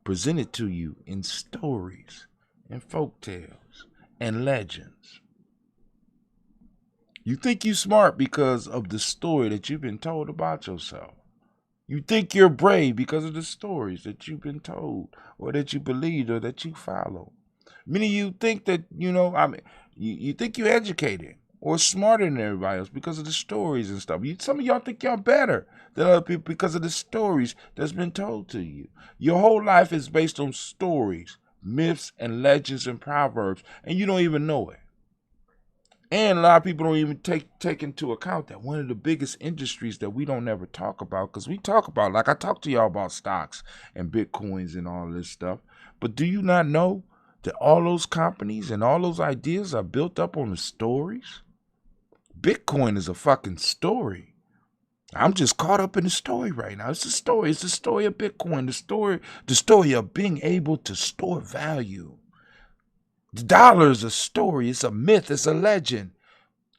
Speaker 6: presented to you in stories and folk tales and legends. You think you're smart because of the story that you've been told about yourself. You think you're brave because of the stories that you've been told or that you believed or that you follow. Many of you think that, you think you're educated or smarter than everybody else because of the stories and stuff. Some of y'all think y'all better than other people because of the stories that's been told to you. Your whole life is based on stories myths and legends and proverbs, and you don't even know it. And a lot of people don't even take into account that one of the biggest industries that we don't ever talk about, because we talk about, like I talk to y'all about stocks and Bitcoins and all this stuff, but do you not know that all those companies and all those ideas are built up on the stories? Bitcoin is a fucking story. I'm just caught up in the story right now. It's a story. It's the story of Bitcoin, the story of being able to store value. The dollar is a story. It's a myth. It's a legend.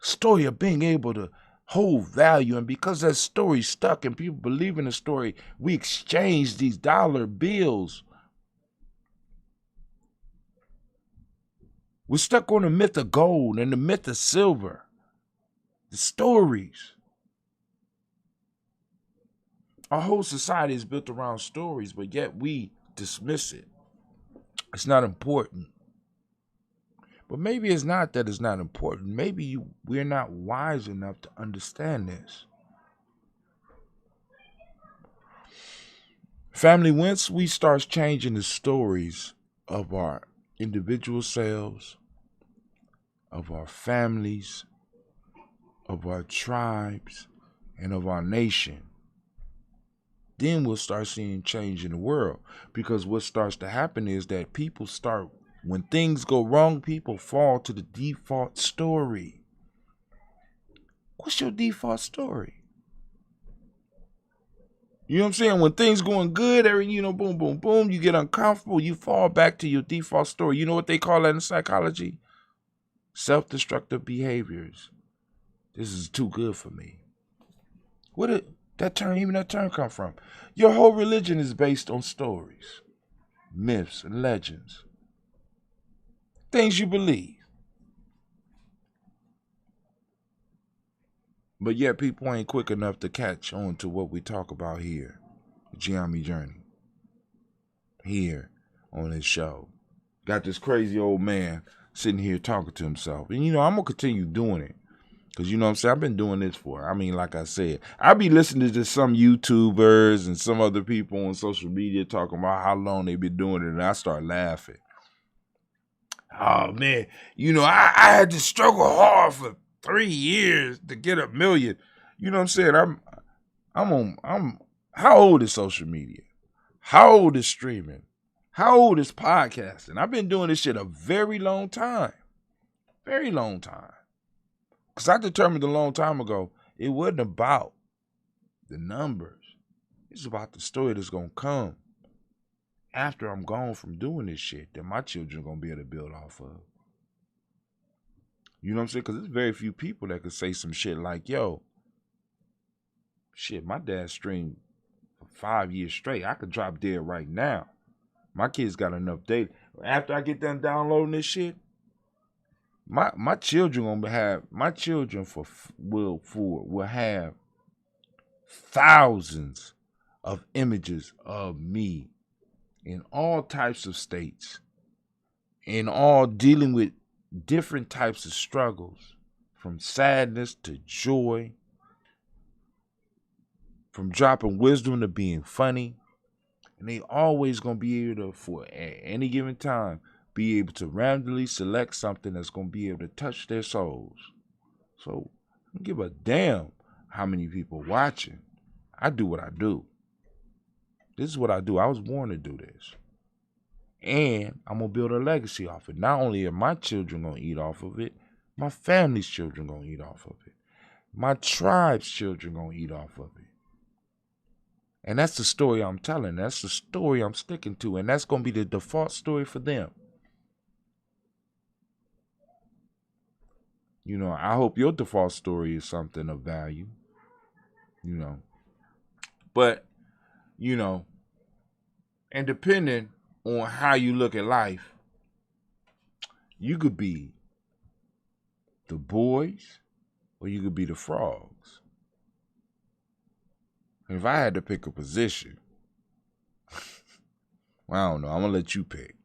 Speaker 6: Story of being able to hold value. And because that story stuck and people believe in the story, we exchange these dollar bills. We're stuck on the myth of gold and the myth of silver. The stories. Our whole society is built around stories, but yet we dismiss it. It's not important. But maybe it's not that it's not important. Maybe we're not wise enough to understand this. Family, once we start changing the stories of our individual selves, of our families, of our tribes, and of our nation, then we'll start seeing change in the world. Because what starts to happen is that people start, when things go wrong, people fall to the default story. What's your default story? You know what I'm saying? When things going good, boom, boom, boom, you get uncomfortable, you fall back to your default story. You know what they call that in psychology? Self-destructive behaviors. This is too good for me. Where did that term come from? Your whole religion is based on stories, myths, and legends. Things you believe. But yet people ain't quick enough to catch on to what we talk about here. The Giammi Journey. Here on this show. Got this crazy old man sitting here talking to himself. And I'm going to continue doing it. Because what I'm saying? I've been doing this like I said, I be listening to some YouTubers and some other people on social media talking about how long they been doing it. And I start laughing. Oh man, I had to struggle hard for 3 years to get 1 million. You know what I'm saying? I'm how old is social media? How old is streaming? How old is podcasting? I've been doing this shit a very long time. Very long time. Because I determined a long time ago, it wasn't about the numbers. It's about the story that's going to come after I'm gone from doing this shit that my children are going to be able to build off of. You know what I'm saying? Because there's very few people that could say some shit like, yo, shit, my dad streamed for 5 years straight. I could drop dead right now. My kids got enough data. After I get done downloading this shit, my children will have thousands of images of me in all types of states, in all dealing with different types of struggles, from sadness to joy, from dropping wisdom to being funny. And they always gonna be able to, for at any given time, be able to randomly select something that's gonna be able to touch their souls. So I don't give a damn how many people watching. I do what I do. This is what I do. I was born to do this. And I'm gonna build a legacy off it. Not only are my children gonna eat off of it, my family's children gonna eat off of it. My tribe's children gonna eat off of it. And that's the story I'm telling. That's the story I'm sticking to. And that's going to be the default story for them. I hope your default story is something of value. But, and depending on how you look at life, you could be the boys or you could be the frogs. If I had to pick a position, well, I don't know. I'm going to let you pick.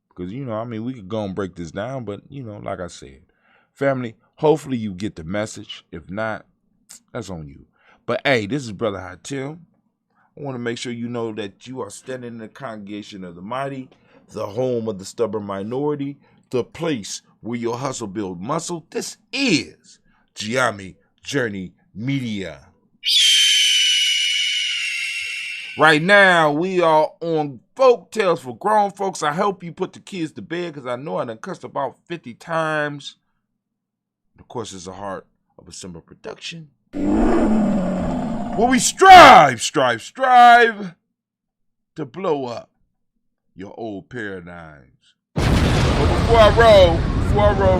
Speaker 6: Because, we could go and break this down. But, like I said, family, hopefully you get the message. If not, that's on you. But, hey, this is Brother Hatim. I want to make sure you know that you are standing in the congregation of the mighty. the home of the stubborn minority, the place where your hustle build muscle. This is Giami Journey Media. Right now, we are on Folk Tales for Grown Folks. I hope you put the kids to bed because I know I done cussed about 50 times. Of course, it's the heart of a simple production. Well, we strive to blow up your old paradigms. But before I roll,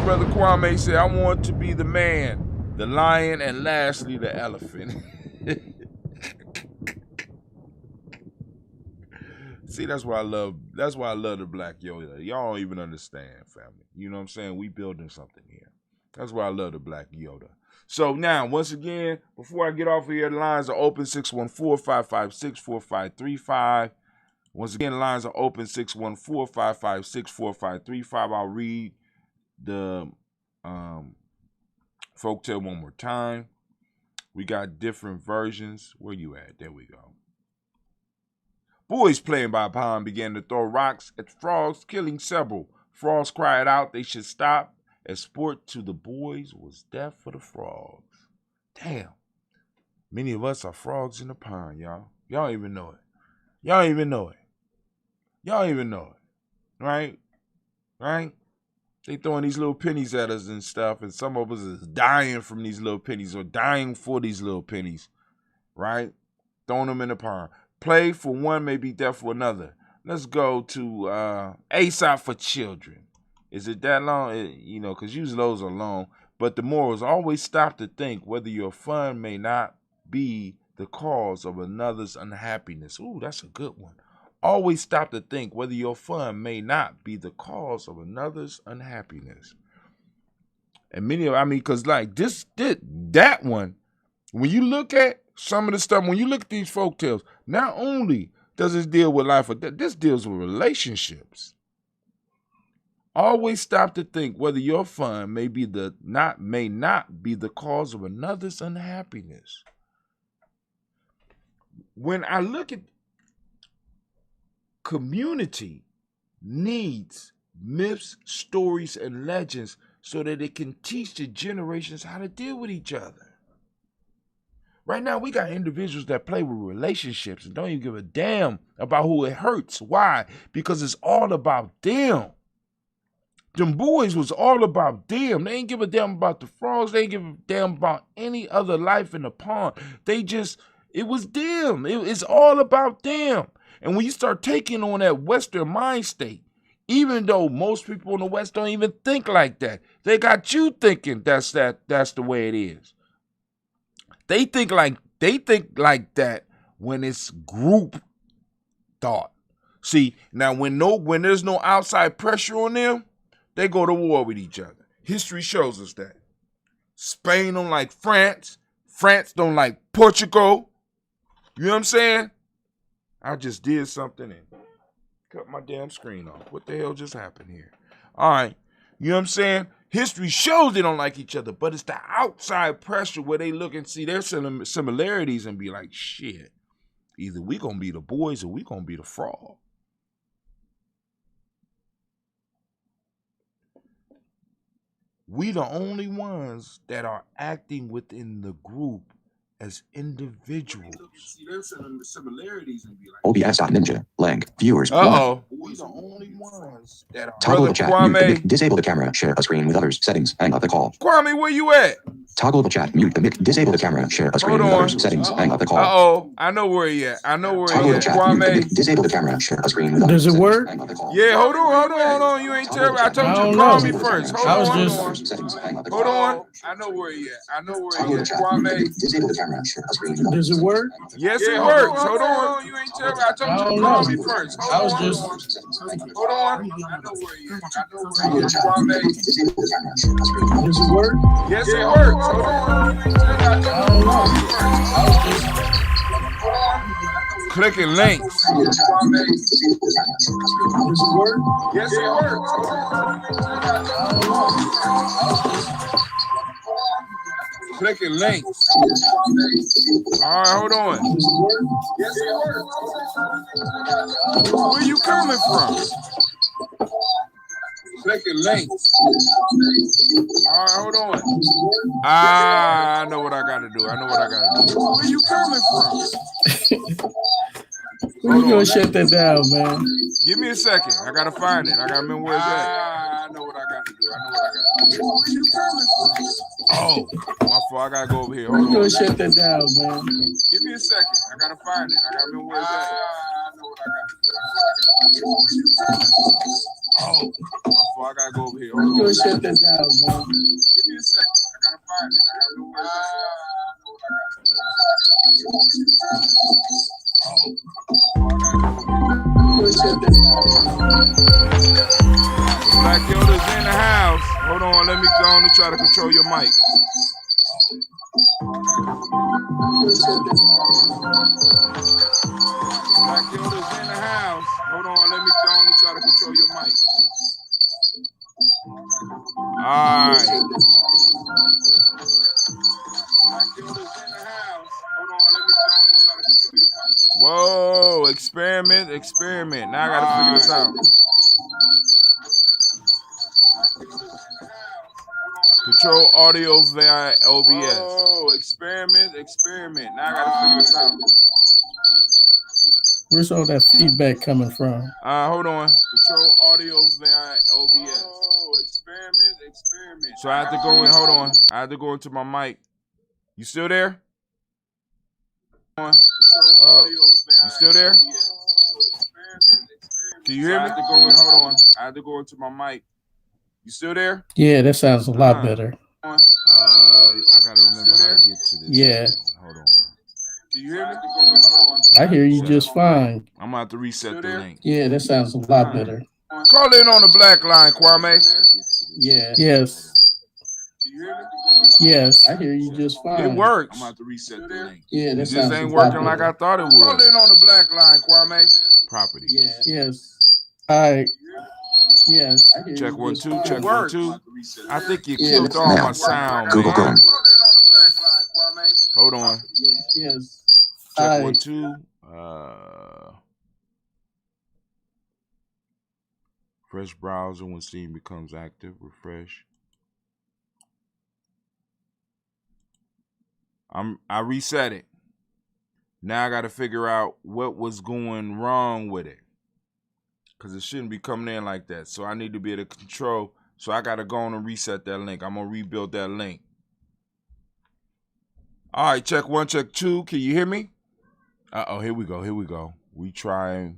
Speaker 6: Brother Kwame said, I want to be the man, the lion, and lastly, the elephant. See, that's why I love the Black Yoda. Y'all don't even understand, family. You know what I'm saying? We building something here. That's why I love the Black Yoda. So now, once again, before I get off of here, the lines are open 614-556-4535. Once again, the lines are open 614-556-4535. I'll read the folktale one more time. We got different versions. Where you at? There we go. Boys playing by a pond began to throw rocks at frogs, killing several. Frogs cried out they should stop, as sport to the boys was death for the frogs. Damn. Many of us are frogs in the pond, y'all. Y'all even know it. Y'all even know it. Right? They throwing these little pennies at us and stuff, and some of us is dying from these little pennies or dying for these little pennies, right? Throwing them in the pond. Play for one may be death for another. Let's go to Aesop for children. Is it that long? You know, because usually those are long. But the moral is always stop to think whether your fun may not be the cause of another's unhappiness. Ooh, that's a good one. Always stop to think whether your fun may not be the cause of another's unhappiness. And because like that one, when you look at some of the stuff, when you look at these folk tales, not only does this deal with life, but this deals with relationships. Always stop to think whether your fun may not be the cause of another's unhappiness. When I look at community needs myths, stories, and legends so that it can teach the generations how to deal with each other. Right now, we got individuals that play with relationships and don't even give a damn about who it hurts. Why? Because it's all about them. Them boys was all about them. They ain't give a damn about the frogs. They ain't give a damn about any other life in the pond. It was them. It's all about them. And when you start taking on that Western mind state, even though most people in the West don't even think like that, they got you thinking that's the way it is. They think like that when it's group thought. See, now when there's no outside pressure on them, they go to war with each other. History shows us that. Spain don't like France. France don't like Portugal. You know what I'm saying? I just did something and cut my damn screen off. What the hell just happened here? All right. You know what I'm saying? History shows they don't like each other, but it's the outside pressure where they look and see their similarities and be like, shit, either we gonna be the boys or we gonna be the frog. We the only ones that are acting within the group as individuals. See their similarities and be like,
Speaker 13: OBS.ninja, link, viewers.
Speaker 6: We the only ones that are.
Speaker 13: Toggle the chat, mute the mic, disable the camera, share a screen with others, settings, hang up the call.
Speaker 6: Kwame, where you at?
Speaker 13: Toggle the chat, mute the mic, disable the camera, share a screen with others, settings, hang up the call.
Speaker 6: I know where he at.
Speaker 13: Toggle the chat, mute the mic, disable the camera, share a screen with others.
Speaker 10: Does it work?
Speaker 6: Yeah, hold on. You ain't tell me. I told you to call me first. Hold on. I know where he at. Kwame.
Speaker 13: Disable the camera, share a screen with others.
Speaker 10: Does it work?
Speaker 6: Yes, it works. Hold on. You ain't tell me. I told you to call me first. Hold on. I know where he at. Kwame.
Speaker 10: Does it work?
Speaker 6: Yes, it works. Hold on. Clicking links.
Speaker 10: Does it work?
Speaker 6: Yes, it works. Clicking links. All right, hold on.
Speaker 10: Yes, it works.
Speaker 6: Where you coming from?
Speaker 2: Clicking links. All right, hold on.
Speaker 6: I know what I gotta do. I know what I gotta do.
Speaker 2: Where you coming from?
Speaker 14: When you gonna shut that down, man?
Speaker 6: Give me a second. I gotta find it. I gotta remember where it's at.
Speaker 2: I know what I got to do. I know what I got to do. Where you coming from?
Speaker 6: Oh, my fault. I gotta go over here.
Speaker 14: When you
Speaker 6: Hold
Speaker 14: gonna
Speaker 6: on.
Speaker 14: shut that down, man?
Speaker 6: Give me a second. I gotta find it. I gotta remember where it's at.
Speaker 2: I know what I got to do.
Speaker 6: Oh, my fault. I gotta go over here.
Speaker 14: When you
Speaker 6: Hold on.
Speaker 14: gonna shut that down, man?
Speaker 6: Give me a second. I gotta find it. I gotta remember where it's at. Oh,
Speaker 14: When you gonna shut that down?
Speaker 6: Black Yoda's in the house. Hold on, let me go on and try to control your mic. Black Yoda's in the house. Hold on, let me go on and try to control your mic. Alright. Black Yoda's in the house. Hold on, let me go on and try to control your mic. Whoa, experiment. Now I gotta figure this out. Control audio via OBS. Whoa, experiment. Now I gotta figure this out.
Speaker 14: Where's all that feedback coming from?
Speaker 6: Hold on. Control audio via OBS. Whoa, experiment. So I have to go in. Hold on. I have to go into my mic. You still there? You still there? Can you hear me? I have to go in. Hold on. I have to go into my mic. You still there?
Speaker 14: Yeah, that sounds a lot better.
Speaker 6: I gotta remember how to get to this.
Speaker 14: Yeah.
Speaker 6: Hold on. Do you hear me? Hold on.
Speaker 14: I hear you just fine.
Speaker 6: I'm gonna have to reset the link.
Speaker 14: Yeah, that sounds a lot better.
Speaker 6: Call in on the black line, Kwame.
Speaker 14: Yeah. Yes.
Speaker 6: Do you hear me?
Speaker 14: Yes, I hear you just fine.
Speaker 6: It works. I'm gonna have to reset the link.
Speaker 14: Yeah,
Speaker 6: It
Speaker 14: that
Speaker 6: just
Speaker 14: sounds
Speaker 6: ain't
Speaker 14: a lot
Speaker 6: working like I
Speaker 14: better.
Speaker 6: thought it would.
Speaker 2: Call in on the black line, Kwame.
Speaker 6: Property.
Speaker 14: Yeah. Yes. All right. Yes. I hear
Speaker 6: Check
Speaker 14: you
Speaker 6: 1
Speaker 14: just
Speaker 6: 2.
Speaker 14: fine.
Speaker 6: Check 1 2. I think you
Speaker 14: Yeah,
Speaker 6: killed all my sound,
Speaker 13: Google
Speaker 6: man.
Speaker 13: Chrome.
Speaker 6: Hold on.
Speaker 14: Yes.
Speaker 6: Check
Speaker 14: All
Speaker 6: 1
Speaker 14: right.
Speaker 6: 2. Fresh browser when Steam becomes active. Refresh. I reset it. Now I got to figure out what was going wrong with it, because it shouldn't be coming in like that. So I need to be able to control. So I got to go on and reset that link. I'm gonna rebuild that link. All right, check 1, check 2. Can you hear me? Uh-oh, here we go. We try.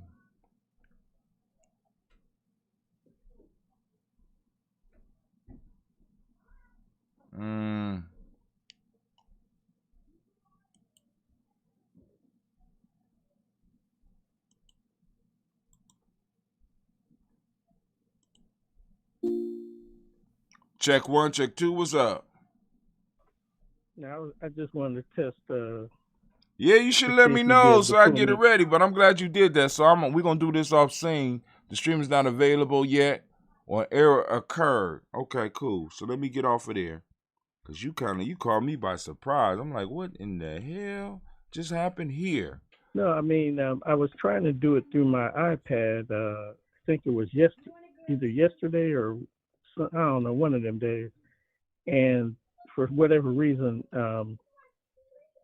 Speaker 6: Check 1, check 2. What's up?
Speaker 14: Now I just wanted to test.
Speaker 6: Yeah, you should
Speaker 14: to
Speaker 6: let
Speaker 14: see
Speaker 6: me
Speaker 14: if you'd be
Speaker 6: know
Speaker 14: able
Speaker 6: so
Speaker 14: to
Speaker 6: I
Speaker 14: pull
Speaker 6: get it
Speaker 14: me.
Speaker 6: ready. But I'm glad you did that. So we're gonna do this off scene. The stream is not available yet, or an error occurred. Okay, cool. So let me get off of there, cause you caught me by surprise. I'm like, what in the hell just happened here?
Speaker 14: No, I mean, I was trying to do it through my iPad. I think it was either yesterday or I don't know, one of them days. And for whatever reason,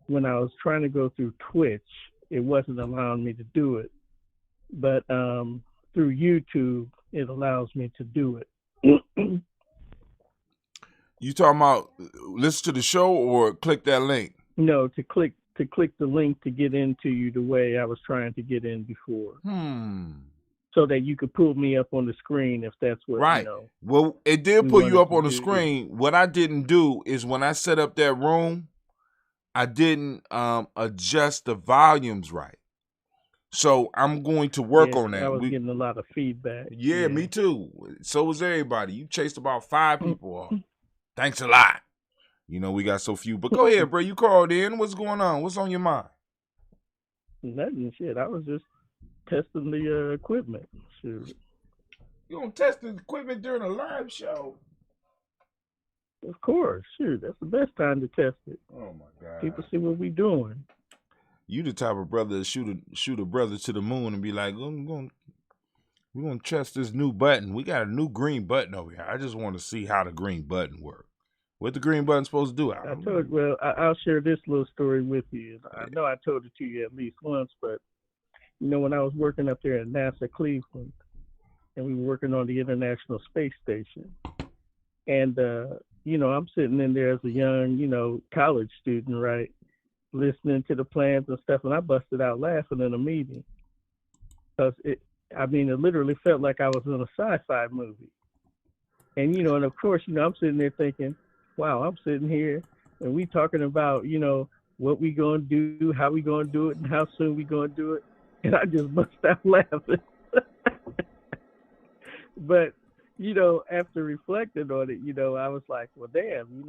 Speaker 14: when I was trying to go through Twitch, it wasn't allowing me to do it. But through YouTube, it allows me to do it.
Speaker 6: You talking about listen to the show or click that link?
Speaker 14: No, to click the link to get into you the way I was trying to get in before. So that you could pull me up on the screen if that's what,
Speaker 6: right.
Speaker 14: You know.
Speaker 6: Well, it did pull you up on the screen. What I didn't do is when I set up that room, I didn't adjust the volumes right. So I'm going to work on that.
Speaker 14: I was getting a lot of feedback.
Speaker 6: Yeah, me too. So was everybody. You chased about 5 people off. Thanks a lot. You know, we got so few. But go ahead, bro. You called in. What's going on? What's on your mind?
Speaker 14: Nothing, shit. I was just testing the equipment. Shoot.
Speaker 6: You gonna test the equipment during a live show?
Speaker 14: Of course. Shoot, that's the best time to test it.
Speaker 6: Oh my God.
Speaker 14: People see what we doing.
Speaker 6: You the type of brother to shoot a brother to the moon and be like, We're gonna test this new button. We got a new green button over here. I just want to see how the green button works. What the green button supposed to do?
Speaker 14: I'll share this little story with you. I know I told it to you at least once, but when I was working up there at NASA Cleveland, and we were working on the International Space Station, and I'm sitting in there as a young, college student, right, listening to the plans and stuff, and I busted out laughing in a meeting because it literally felt like I was in a sci-fi movie. And, and of course, I'm sitting there thinking, wow, I'm sitting here and we talking about, what we going to do, how we going to do it, and how soon we going to do it. And I just bust out laughing. But, after reflecting on it, I was like, well, damn,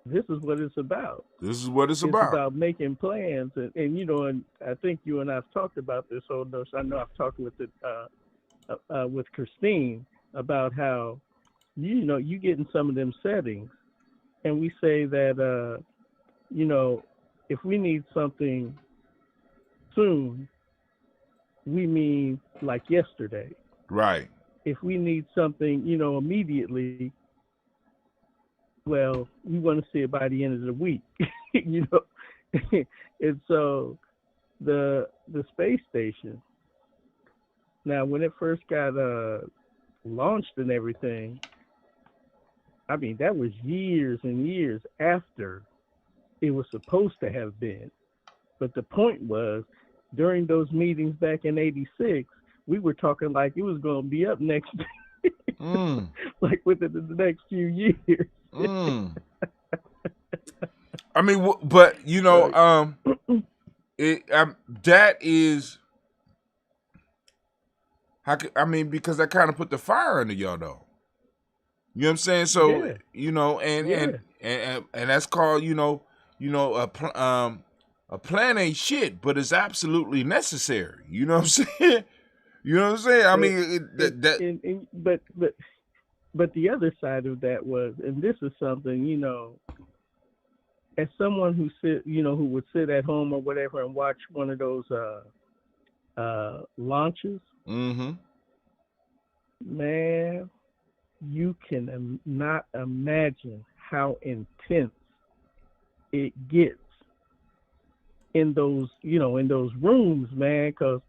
Speaker 14: this is what it's about.
Speaker 6: This is what it's about.
Speaker 14: It's about making plans. And and I think you and I have talked about this whole notion. I know I've talked with with Christine about how, you get in some of them settings and we say that, if we need something soon, we mean like yesterday.
Speaker 6: Right.
Speaker 14: If we need something, immediately, well, we want to see it by the end of the week, And so the space station, now when it first got launched and everything, that was years and years after it was supposed to have been. But the point was, during those meetings back in '86, we were talking like it was going to be up next, like within the next few years.
Speaker 6: But that is because that kind of put the fire under y'all though. You know what I'm saying? So
Speaker 14: yeah.
Speaker 6: and that's called a plan ain't shit, but it's absolutely necessary. You know what I'm saying? You know what I'm saying?
Speaker 14: But the other side of that was, and this is something, as someone who would sit at home or whatever and watch one of those launches, man, you can not imagine how intense it gets in those rooms, man, because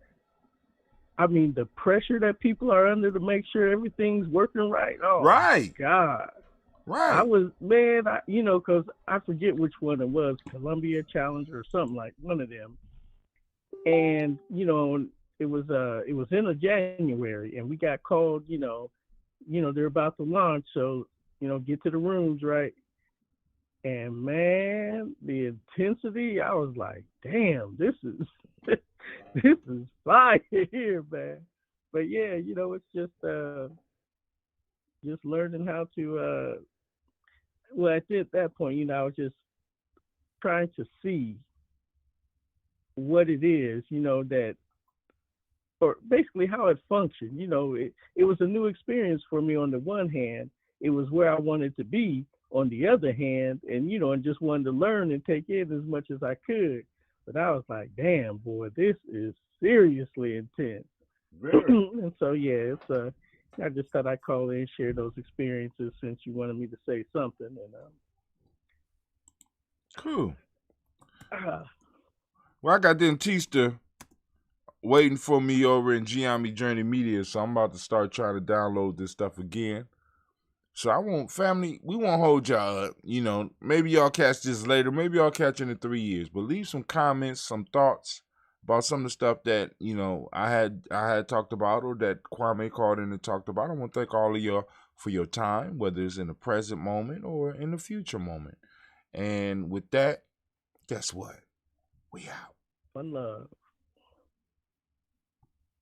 Speaker 14: the pressure that people are under to make sure everything's working right. Oh,
Speaker 6: right.
Speaker 14: God.
Speaker 6: Right.
Speaker 14: I was, man, because I forget which one it was, Columbia Challenger or something, like one of them. And, it was in a January, and we got called, they're about to launch, so, get to the rooms, right? And, man, the intensity, I was like, damn, this is fire here, man. But yeah, it's just learning how to at that point, I was just trying to see what it is, that, or basically how it functioned. It was a new experience for me. On the one hand, it was where I wanted to be. On the other hand, and and just wanted to learn and take in as much as I could. But I was like, damn, boy, this is seriously intense. And so, yeah, it's I just thought I'd call in and share those experiences since you wanted me to say something. And
Speaker 6: cool. Well, I got Dentista waiting for me over in Giami Journey Media, so I'm about to start trying to download this stuff again. So we won't hold y'all up. Maybe y'all catch this later. Maybe y'all catch it in 3 years. But leave some comments, some thoughts about some of the stuff that, I had talked about, or that Kwame called in and talked about. I want to thank all of y'all for your time, whether it's in the present moment or in the future moment. And with that, guess what? We out.
Speaker 14: One love.